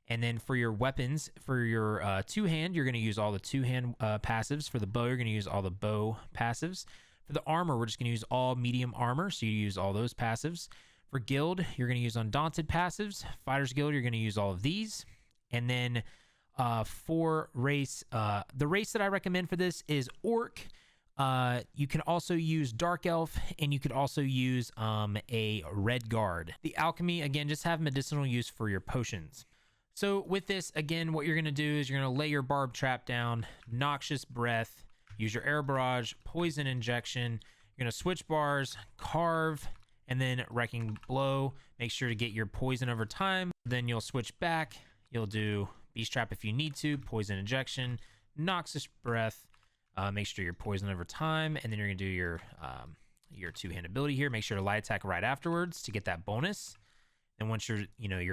And then for your weapons, for your two-hand, you're going to use all the two-hand passives. For the bow, you're going to use all the bow passives. For the armor, we're just going to use all medium armor, so you use all those passives. For guild, you're going to use Undaunted passives. Fighters Guild, you're going to use all of these. And then for race, the race that I recommend for this is Orc. You can also use Dark Elf, and you could also use a Red Guard. The Alchemy, again, just have medicinal use for your potions. So with this, again, what you're going to do is you're going to lay your Barb Trap down, Noxious Breath, use your Air Barrage, Poison Injection. You're going to switch bars, Carve, and then Wrecking Blow. Make sure to get your poison over time. Then you'll switch back. You'll do Beast Trap if you need to, Poison Injection, Noxious Breath. Make sure you're poison over time, and then you're going to do your two-hand ability here. Make sure to light attack right afterwards to get that bonus. And once your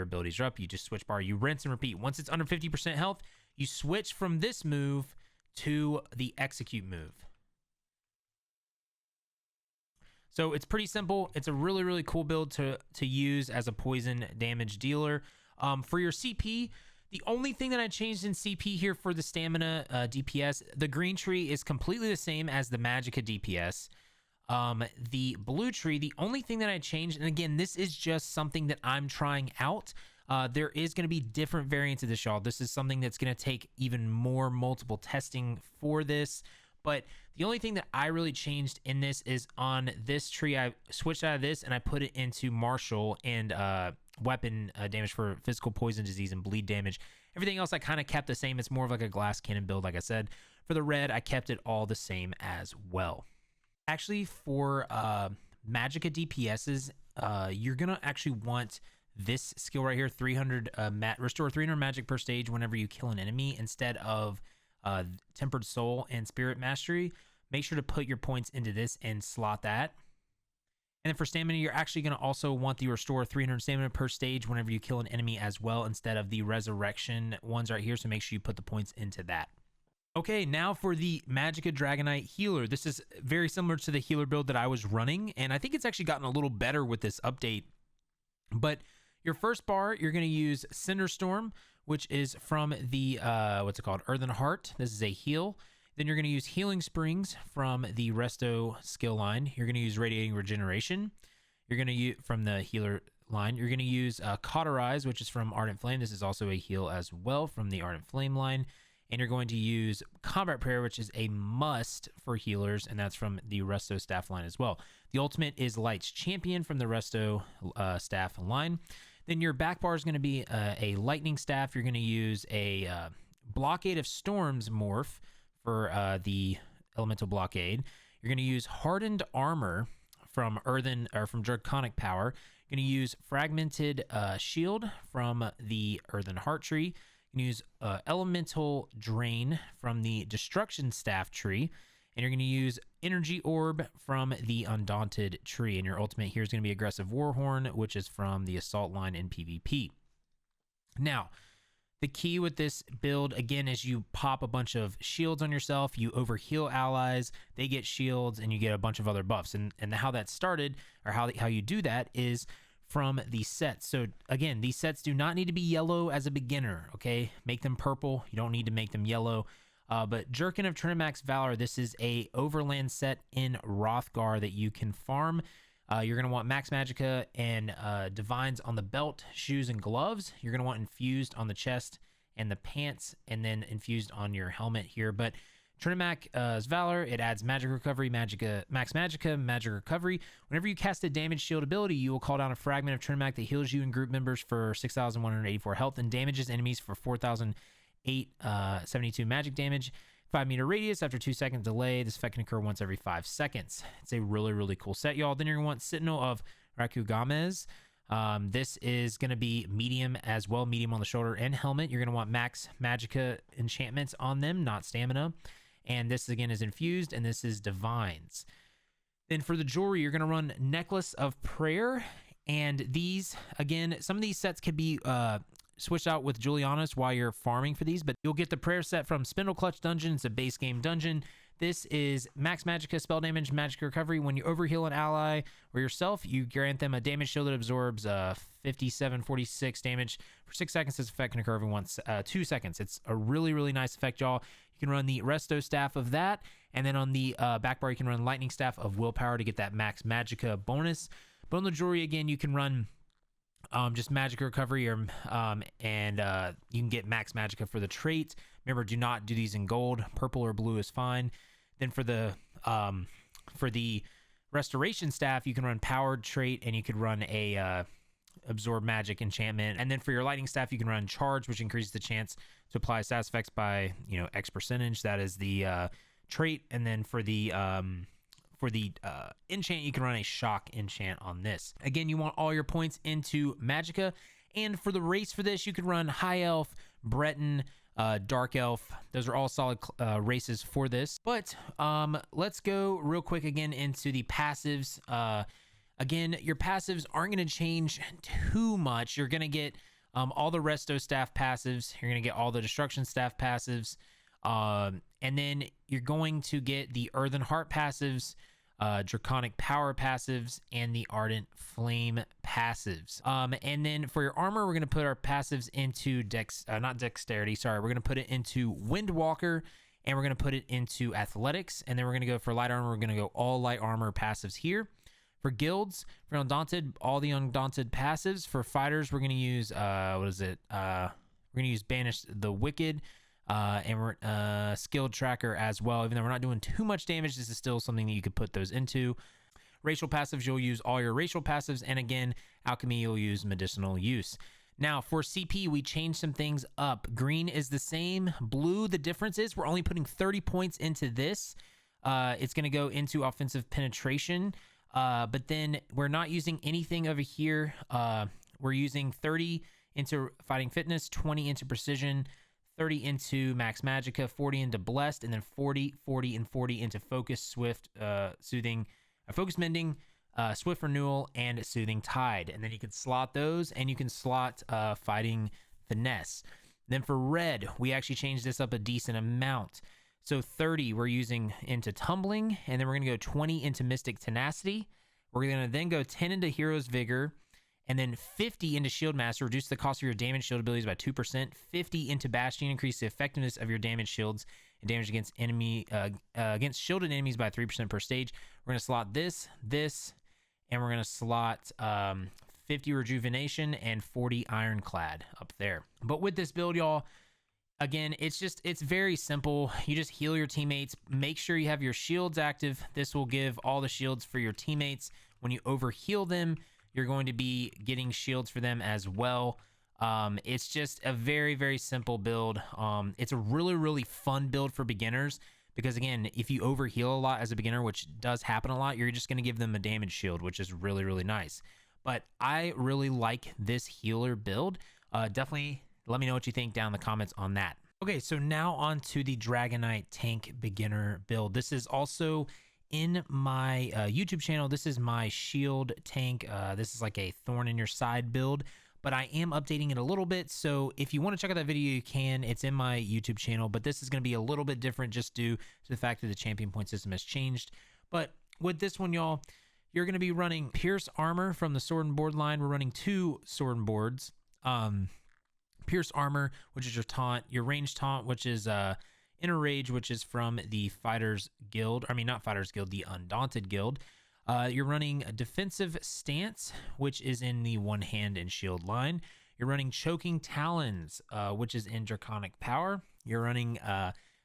abilities are up, you just switch bar. You rinse and repeat. Once it's under 50% health, you switch from this move to the execute move. So it's pretty simple. It's a really, really cool build to use as a poison damage dealer. For your CP, the only thing that I changed in CP here for the stamina DPS, the green tree is completely the same as the Magicka DPS. The blue tree, the only thing that I changed, and again, this is just something that I'm trying out. There is going to be different variants of this, y'all. This is something that's going to take even more multiple testing for this. But the only thing that I really changed in this is on this tree, I switched out of this and I put it into martial and weapon damage for physical, poison, disease, and bleed damage. Everything else I kind of kept the same. It's more of like a glass cannon build, like I said. For the red, I kept it all the same as well. Actually, for Magicka DPSs, you're going to actually want this skill right here, 300 restore 300 magic per stage whenever you kill an enemy, instead of Tempered Soul and Spirit Mastery. Make sure to put your points into this and slot that. And then for stamina, you're actually going to also want the restore 300 stamina per stage whenever you kill an enemy as well, instead of the resurrection ones right here. So make sure you put the points into that. Okay, now for the Magicka Dragonknight healer. This is very similar to the healer build that I was running, and I think it's actually gotten a little better with this update. But your first bar, you're going to use Cinderstorm, which is from the, Earthen Heart. This is a heal. Then you're going to use Healing Springs from the Resto skill line. You're going to use Radiating Regeneration. You're going to use, from the healer line, you're going to use Cauterize, which is from Ardent Flame. This is also a heal as well from the Ardent Flame line. And you're going to use Combat Prayer, which is a must for healers, and that's from the Resto staff line as well. The ultimate is Light's Champion from the Resto staff line. Then your back bar is going to be a Lightning Staff. You're going to use a Blockade of Storms morph for the Elemental Blockade. You're going to use Hardened Armor from from Draconic Power. You're going to use Fragmented Shield from the Earthen Heart tree. You can use Elemental Drain from the Destruction Staff tree, and you're going to use Energy Orb from the Undaunted tree. And your ultimate here is going to be Aggressive Warhorn, which is from the Assault line in PvP. Now, the key with this build, again, is you pop a bunch of shields on yourself, you overheal allies, they get shields, and you get a bunch of other buffs. And how that started, or how you do that, is from the sets. So again, these sets do not need to be yellow as a beginner, okay? Make them purple. You don't need to make them yellow. But Jerkin of Trinamax Valor, this is a overland set in Hrothgar that you can farm. You're going to want Max Magicka and Divines on the belt, shoes, and gloves. You're going to want Infused on the chest and the pants, and then Infused on your helmet here. But Trinamax's Valor, it adds Magic Recovery, Max Magicka, Magic Recovery. Whenever you cast a damage shield ability, you will call down a fragment of Trinamax that heals you and group members for 6,184 health and damages enemies for 4,872 magic damage. 5-meter radius after 2 second delay. This effect can occur once every 5 seconds. It's a really, really cool set, y'all. Then you're going to want Sentinel of Rakugamez. This is going to be medium as well, medium on the shoulder and helmet. You're going to want Max Magicka enchantments on them, not stamina. And this, again, is Infused, and this is Divines. Then for the jewelry, you're going to run Necklace of Prayer. And these, again, some of these sets could be switched out with Julianus while you're farming for these, but you'll get the prayer set from Spindle Clutch Dungeon. It's a base game dungeon. This is Max Magicka, spell damage, magic recovery. When you overheal an ally or yourself, you grant them a damage shield that absorbs 5746 damage for 6 seconds. This effect can occur every 2 seconds. It's a really, really nice effect, y'all. You can run the Resto Staff of that, and then on the back bar, you can run Lightning Staff of Willpower to get that Max Magicka bonus. But on the jewelry, again, you can run just Magic Recovery, or and you can get Max Magicka for the trait. Remember, do not do these in gold. Purple or blue is fine. Then for the Restoration Staff, you can run Powered trait, and you could run a Absorb Magic enchantment. And then for your Lightning Staff, you can run Charge, which increases the chance to apply status effects by X percentage. That is the trait. And then for the enchant, you can run a Shock enchant on this. Again, you want all your points into Magicka. And for the race for this, you can run High Elf, Breton, Dark Elf. Those are all solid races for this. But let's go real quick again into the passives. Again, your passives aren't going to change too much. You're going to get all the Resto Staff passives. You're going to get all the Destruction Staff passives. And then you're going to get the Earthen Heart passives, Draconic Power passives, and the Ardent Flame passives. And then for your armor, we're going to put our passives into not dexterity, sorry. We're going to put it into Windwalker, and we're going to put it into athletics. And then we're going to go for light armor. We're going to go all light armor passives here. For guilds, for Undaunted, all the Undaunted passives. For fighters, we're going to use, we're going to use Banish the Wicked, and we're Skilled Tracker as well. Even though we're not doing too much damage, this is still something that you could put those into. Racial passives, you'll use all your racial passives. And again, alchemy, you'll use medicinal use. Now, for CP, we changed some things up. Green is the same. Blue, the difference is we're only putting 30 points into this. It's going to go into offensive penetration. But then we're not using anything over here. We're using 30 into fighting fitness, 20 into precision, 30 into Max Magicka, 40 into blessed, and then 40, 40, and 40 into focus, swift, soothing, focus mending, swift renewal, and soothing tide. And then you can slot those, and you can slot fighting finesse. Then for red, we actually changed this up a decent amount. So 30 we're using into tumbling, and then we're going to go 20 into mystic tenacity. We're going to then go 10 into hero's vigor, and then 50 into shield master, reduce the cost of your damage shield abilities by 2%. 50 into bastion, increase the effectiveness of your damage shields and damage against against shielded enemies by 3% per stage. We're going to slot this, and we're going to slot 50 rejuvenation and 40 ironclad up there. But with this build, y'all, again, it's very simple. You just heal your teammates. Make sure you have your shields active. This will give all the shields for your teammates. When you overheal them, you're going to be getting shields for them as well. It's just a very, very simple build. It's a really, really fun build for beginners because, again, if you overheal a lot as a beginner, which does happen a lot, you're just going to give them a damage shield, which is really, really nice. But I really like this healer build. Definitely Let me know what you think down in the comments on that. Okay, so now on to the Dragonknight tank beginner build. This is also in my YouTube channel. This is my shield tank. This is like a thorn in your side build, but I am updating it a little bit. So if you want to check out that video, you can. It's in my YouTube channel, but this is going to be a little bit different just due to the fact that the champion point system has changed. But with this one, y'all, you're going to be running Pierce Armor from the Sword and Board line. We're running 2 Sword and Boards. Pierce Armor, which is your taunt, your ranged taunt, which is Inner Rage, which is from the Fighters Guild. I mean, not Fighters Guild, the Undaunted Guild. You're running a Defensive Stance, which is in the One Hand and Shield line. You're running Choking Talons, which is in Draconic Power. You're running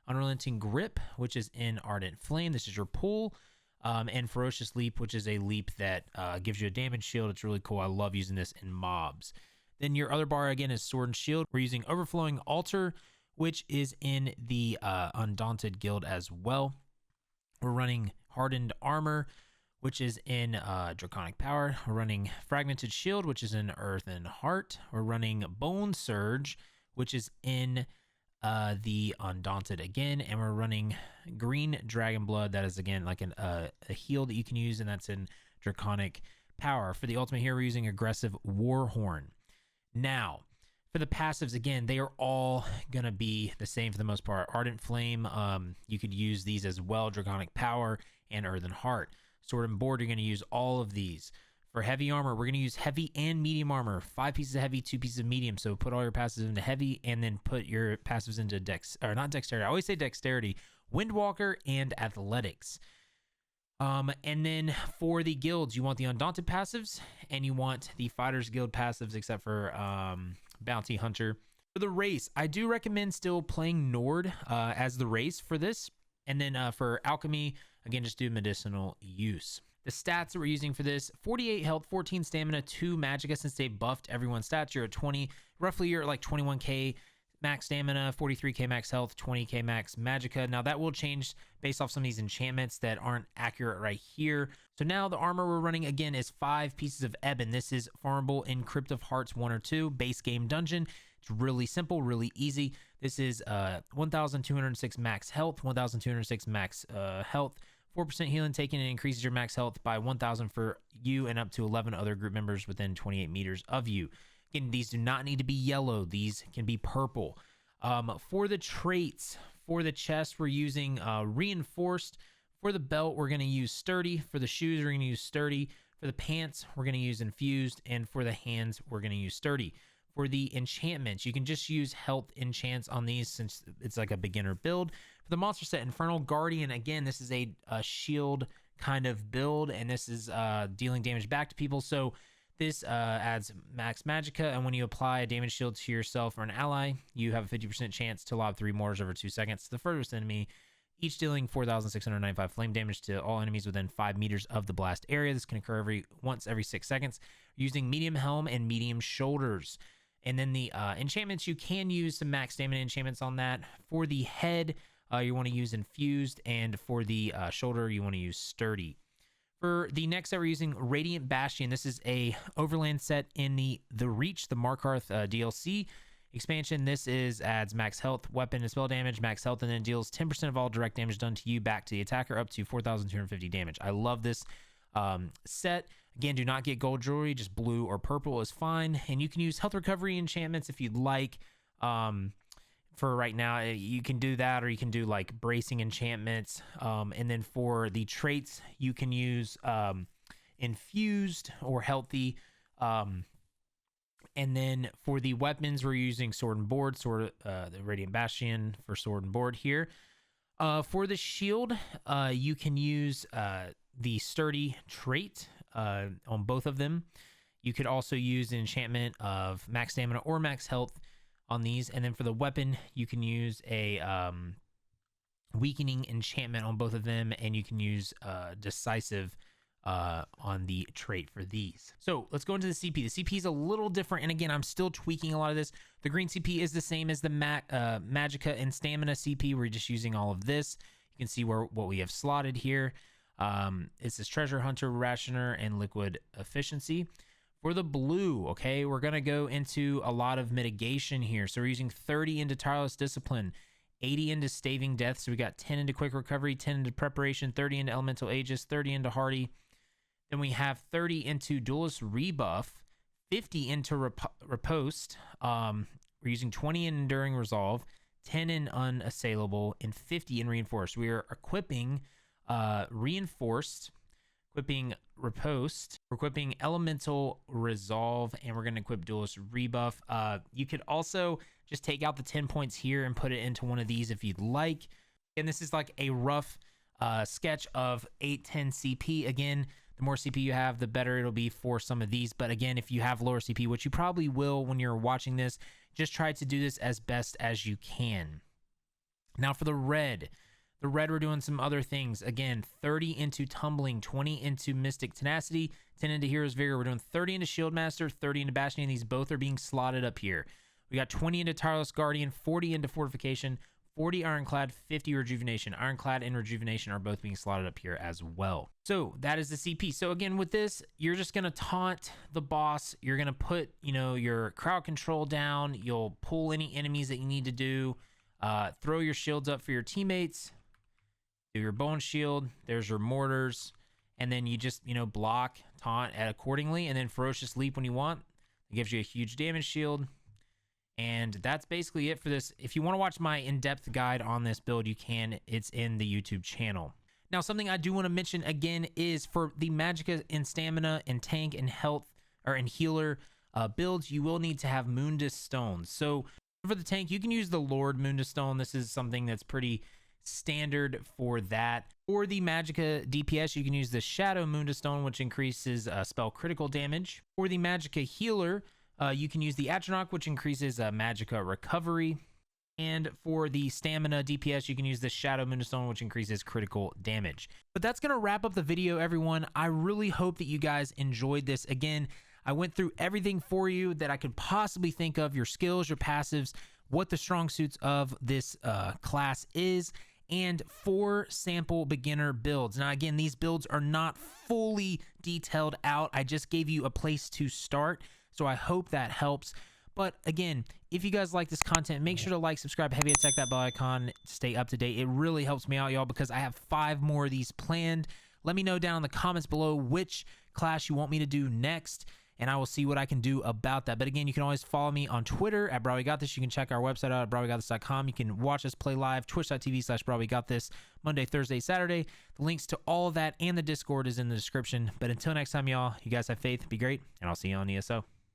Unrelenting Grip, which is in Ardent Flame. This is your pull. And Ferocious Leap, which is a leap that gives you a damage shield. It's really cool. I love using this in mobs. Then your other bar, again, is Sword and Shield. We're using Overflowing Altar, which is in the Undaunted Guild as well. We're running Hardened Armor, which is in Draconic Power. We're running Fragmented Shield, which is in Earthen Heart. We're running Bone Surge, which is in the Undaunted again. And we're running Green Dragon Blood. That is, again, like a heal that you can use, and that's in Draconic Power. For the ultimate here, we're using Aggressive Warhorn. Now, for the passives, again, they are all going to be the same for the most part. Ardent Flame, you could use these as well. Draconic Power and Earthen Heart. Sword and Board, you're going to use all of these. For heavy armor, we're going to use heavy and medium armor. 5 pieces of heavy, 2 pieces of medium. So put all your passives into heavy and then put your passives into not dexterity. I always say dexterity. Windwalker and athletics. And then for the guilds, you want the Undaunted passives and you want the Fighters Guild passives, except for Bounty Hunter. For the race, I do recommend still playing Nord as the race for this. And then for Alchemy, again, just do medicinal use. The stats that we're using for this: 48 health, 14 stamina, 2 Magicka. Since they buffed everyone's stats, you're at 20. Roughly, you're at like 21k max stamina, 43k max health, 20k max Magicka. Now that will change based off some of these enchantments that aren't accurate right here. So now the armor we're running again is 5 pieces of Ebon. This is farmable in Crypt of Hearts 1 or 2 base game dungeon. It's really simple, really easy. This is 1,206 max health, 1,206 max health. 4% healing taken and increases your max health by 1,000 for you and up to 11 other group members within 28 meters of you. Again, these do not need to be yellow. These can be purple. For the traits, for the chest, we're using Reinforced. For the belt, we're going to use Sturdy. For the shoes, we're going to use Sturdy. For the pants, we're going to use Infused. And for the hands, we're going to use Sturdy. For the enchantments, you can just use health enchants on these since it's like a beginner build. For the monster set, Infernal Guardian, again, this is a shield kind of build, and this is dealing damage back to people. So this adds max Magicka, and when you apply a damage shield to yourself or an ally, you have a 50% chance to lob 3 mortars over 2 seconds to the furthest enemy, each dealing 4,695 flame damage to all enemies within 5 meters of the blast area. This can occur once every 6 seconds, using medium helm and medium shoulders. And then the enchantments, you can use some max stamina enchantments on that. For the head, you want to use Infused, and for the shoulder, you want to use Sturdy. For the next set, we're using Radiant Bastion. This is a overland set in the Reach, the Markarth DLC expansion. This adds max health, weapon, and spell damage, max health, and then deals 10% of all direct damage done to you back to the attacker, up to 4,250 damage. I love this set. Again, do not get gold jewelry, just blue or purple is fine. And you can use health recovery enchantments if you'd like. For right now, you can do that, or you can do like bracing enchantments. And then for the traits, you can use Infused or Healthy. And then for the weapons, we're using Sword and Board, the Radiant Bastion for Sword and Board here. For the shield, you can use the Sturdy trait on both of them. You could also use an enchantment of max stamina or max health on these. And then for the weapon, you can use a weakening enchantment on both of them, and you can use decisive on the trait for these. So let's go into the CP. The CP is a little different, and again, I'm still tweaking a lot of this. The green CP is the same as the Magicka and Stamina CP. We're just using all of this. You can see what we have slotted here. It's this Treasure Hunter, Rationer, and Liquid Efficiency. For the blue, okay, we're going to go into a lot of mitigation here. So we're using 30 into Tireless Discipline, 80 into Staving Death. So we got 10 into Quick Recovery, 10 into Preparation, 30 into Elemental Aegis, 30 into Hardy. Then we have 30 into Duelist Rebuff, 50 into Riposte. We're using 20 in Enduring Resolve, 10 in Unassailable, and 50 in Reinforced. We are equipping Reinforced, equipping Riposte, we're equipping Elemental Resolve, and we're going to equip Duelist Rebuff. You could also just take out the 10 points here and put it into one of these if you'd like. And this is like a rough sketch of 8-10 CP. Again, the more CP you have, the better it'll be for some of these. But again, if you have lower CP, which you probably will when you're watching this, just try to do this as best as you can. Now for the red, we're doing some other things. Again, 30 into Tumbling, 20 into Mystic Tenacity, 10 into Hero's Vigor. We're doing 30 into Shieldmaster, 30 into Bastion, and these both are being slotted up here. We got 20 into Tireless Guardian, 40 into Fortification, 40 Ironclad, 50 Rejuvenation. Ironclad and Rejuvenation are both being slotted up here as well. So that is the CP. So again, with this, you're just going to taunt the boss. You're going to put, your crowd control down. You'll pull any enemies that you need to do. Throw your shields up for your teammates. Do your Bone Shield. There's your mortars. And then you just, block, taunt accordingly. And then Ferocious Leap when you want. It gives you a huge damage shield. And that's basically it for this. If you want to watch my in-depth guide on this build, you can. It's in the YouTube channel. Now, something I do want to mention again is for the Magicka in Stamina and Tank and Health and Healer builds, you will need to have Mundus Stones. So for the tank, you can use the Lord Mundus Stone. This is something that's pretty standard for that. For the Magicka DPS, you can use the Shadow Mundus Stone, which increases spell critical damage. For the Magicka Healer, you can use the Atronach, which increases Magicka recovery. And for the Stamina DPS, you can use the Shadow Mundus Stone, which increases critical damage. But that's going to wrap up the video, everyone. I really hope that you guys enjoyed this. Again, I went through everything for you that I could possibly think of, your skills, your passives, what the strong suits of this class is, and 4 sample beginner builds. Now, again, these builds are not fully detailed out. I just gave you a place to start. So I hope that helps. But again, if you guys like this content, make sure to like, subscribe, heavy attack that bell icon to stay up to date. It really helps me out, y'all, because I have 5 more of these planned. Let me know down in the comments below which class you want me to do next, and I will see what I can do about that. But again, you can always follow me on Twitter at brahwegotthis. You can check our website out at brahwegotthis.com. You can watch us play live, twitch.tv/brahwegotthis, Monday, Thursday, Saturday. The links to all of that and the Discord is in the description. But until next time, y'all, you guys have faith, be great, and I'll see you on ESO.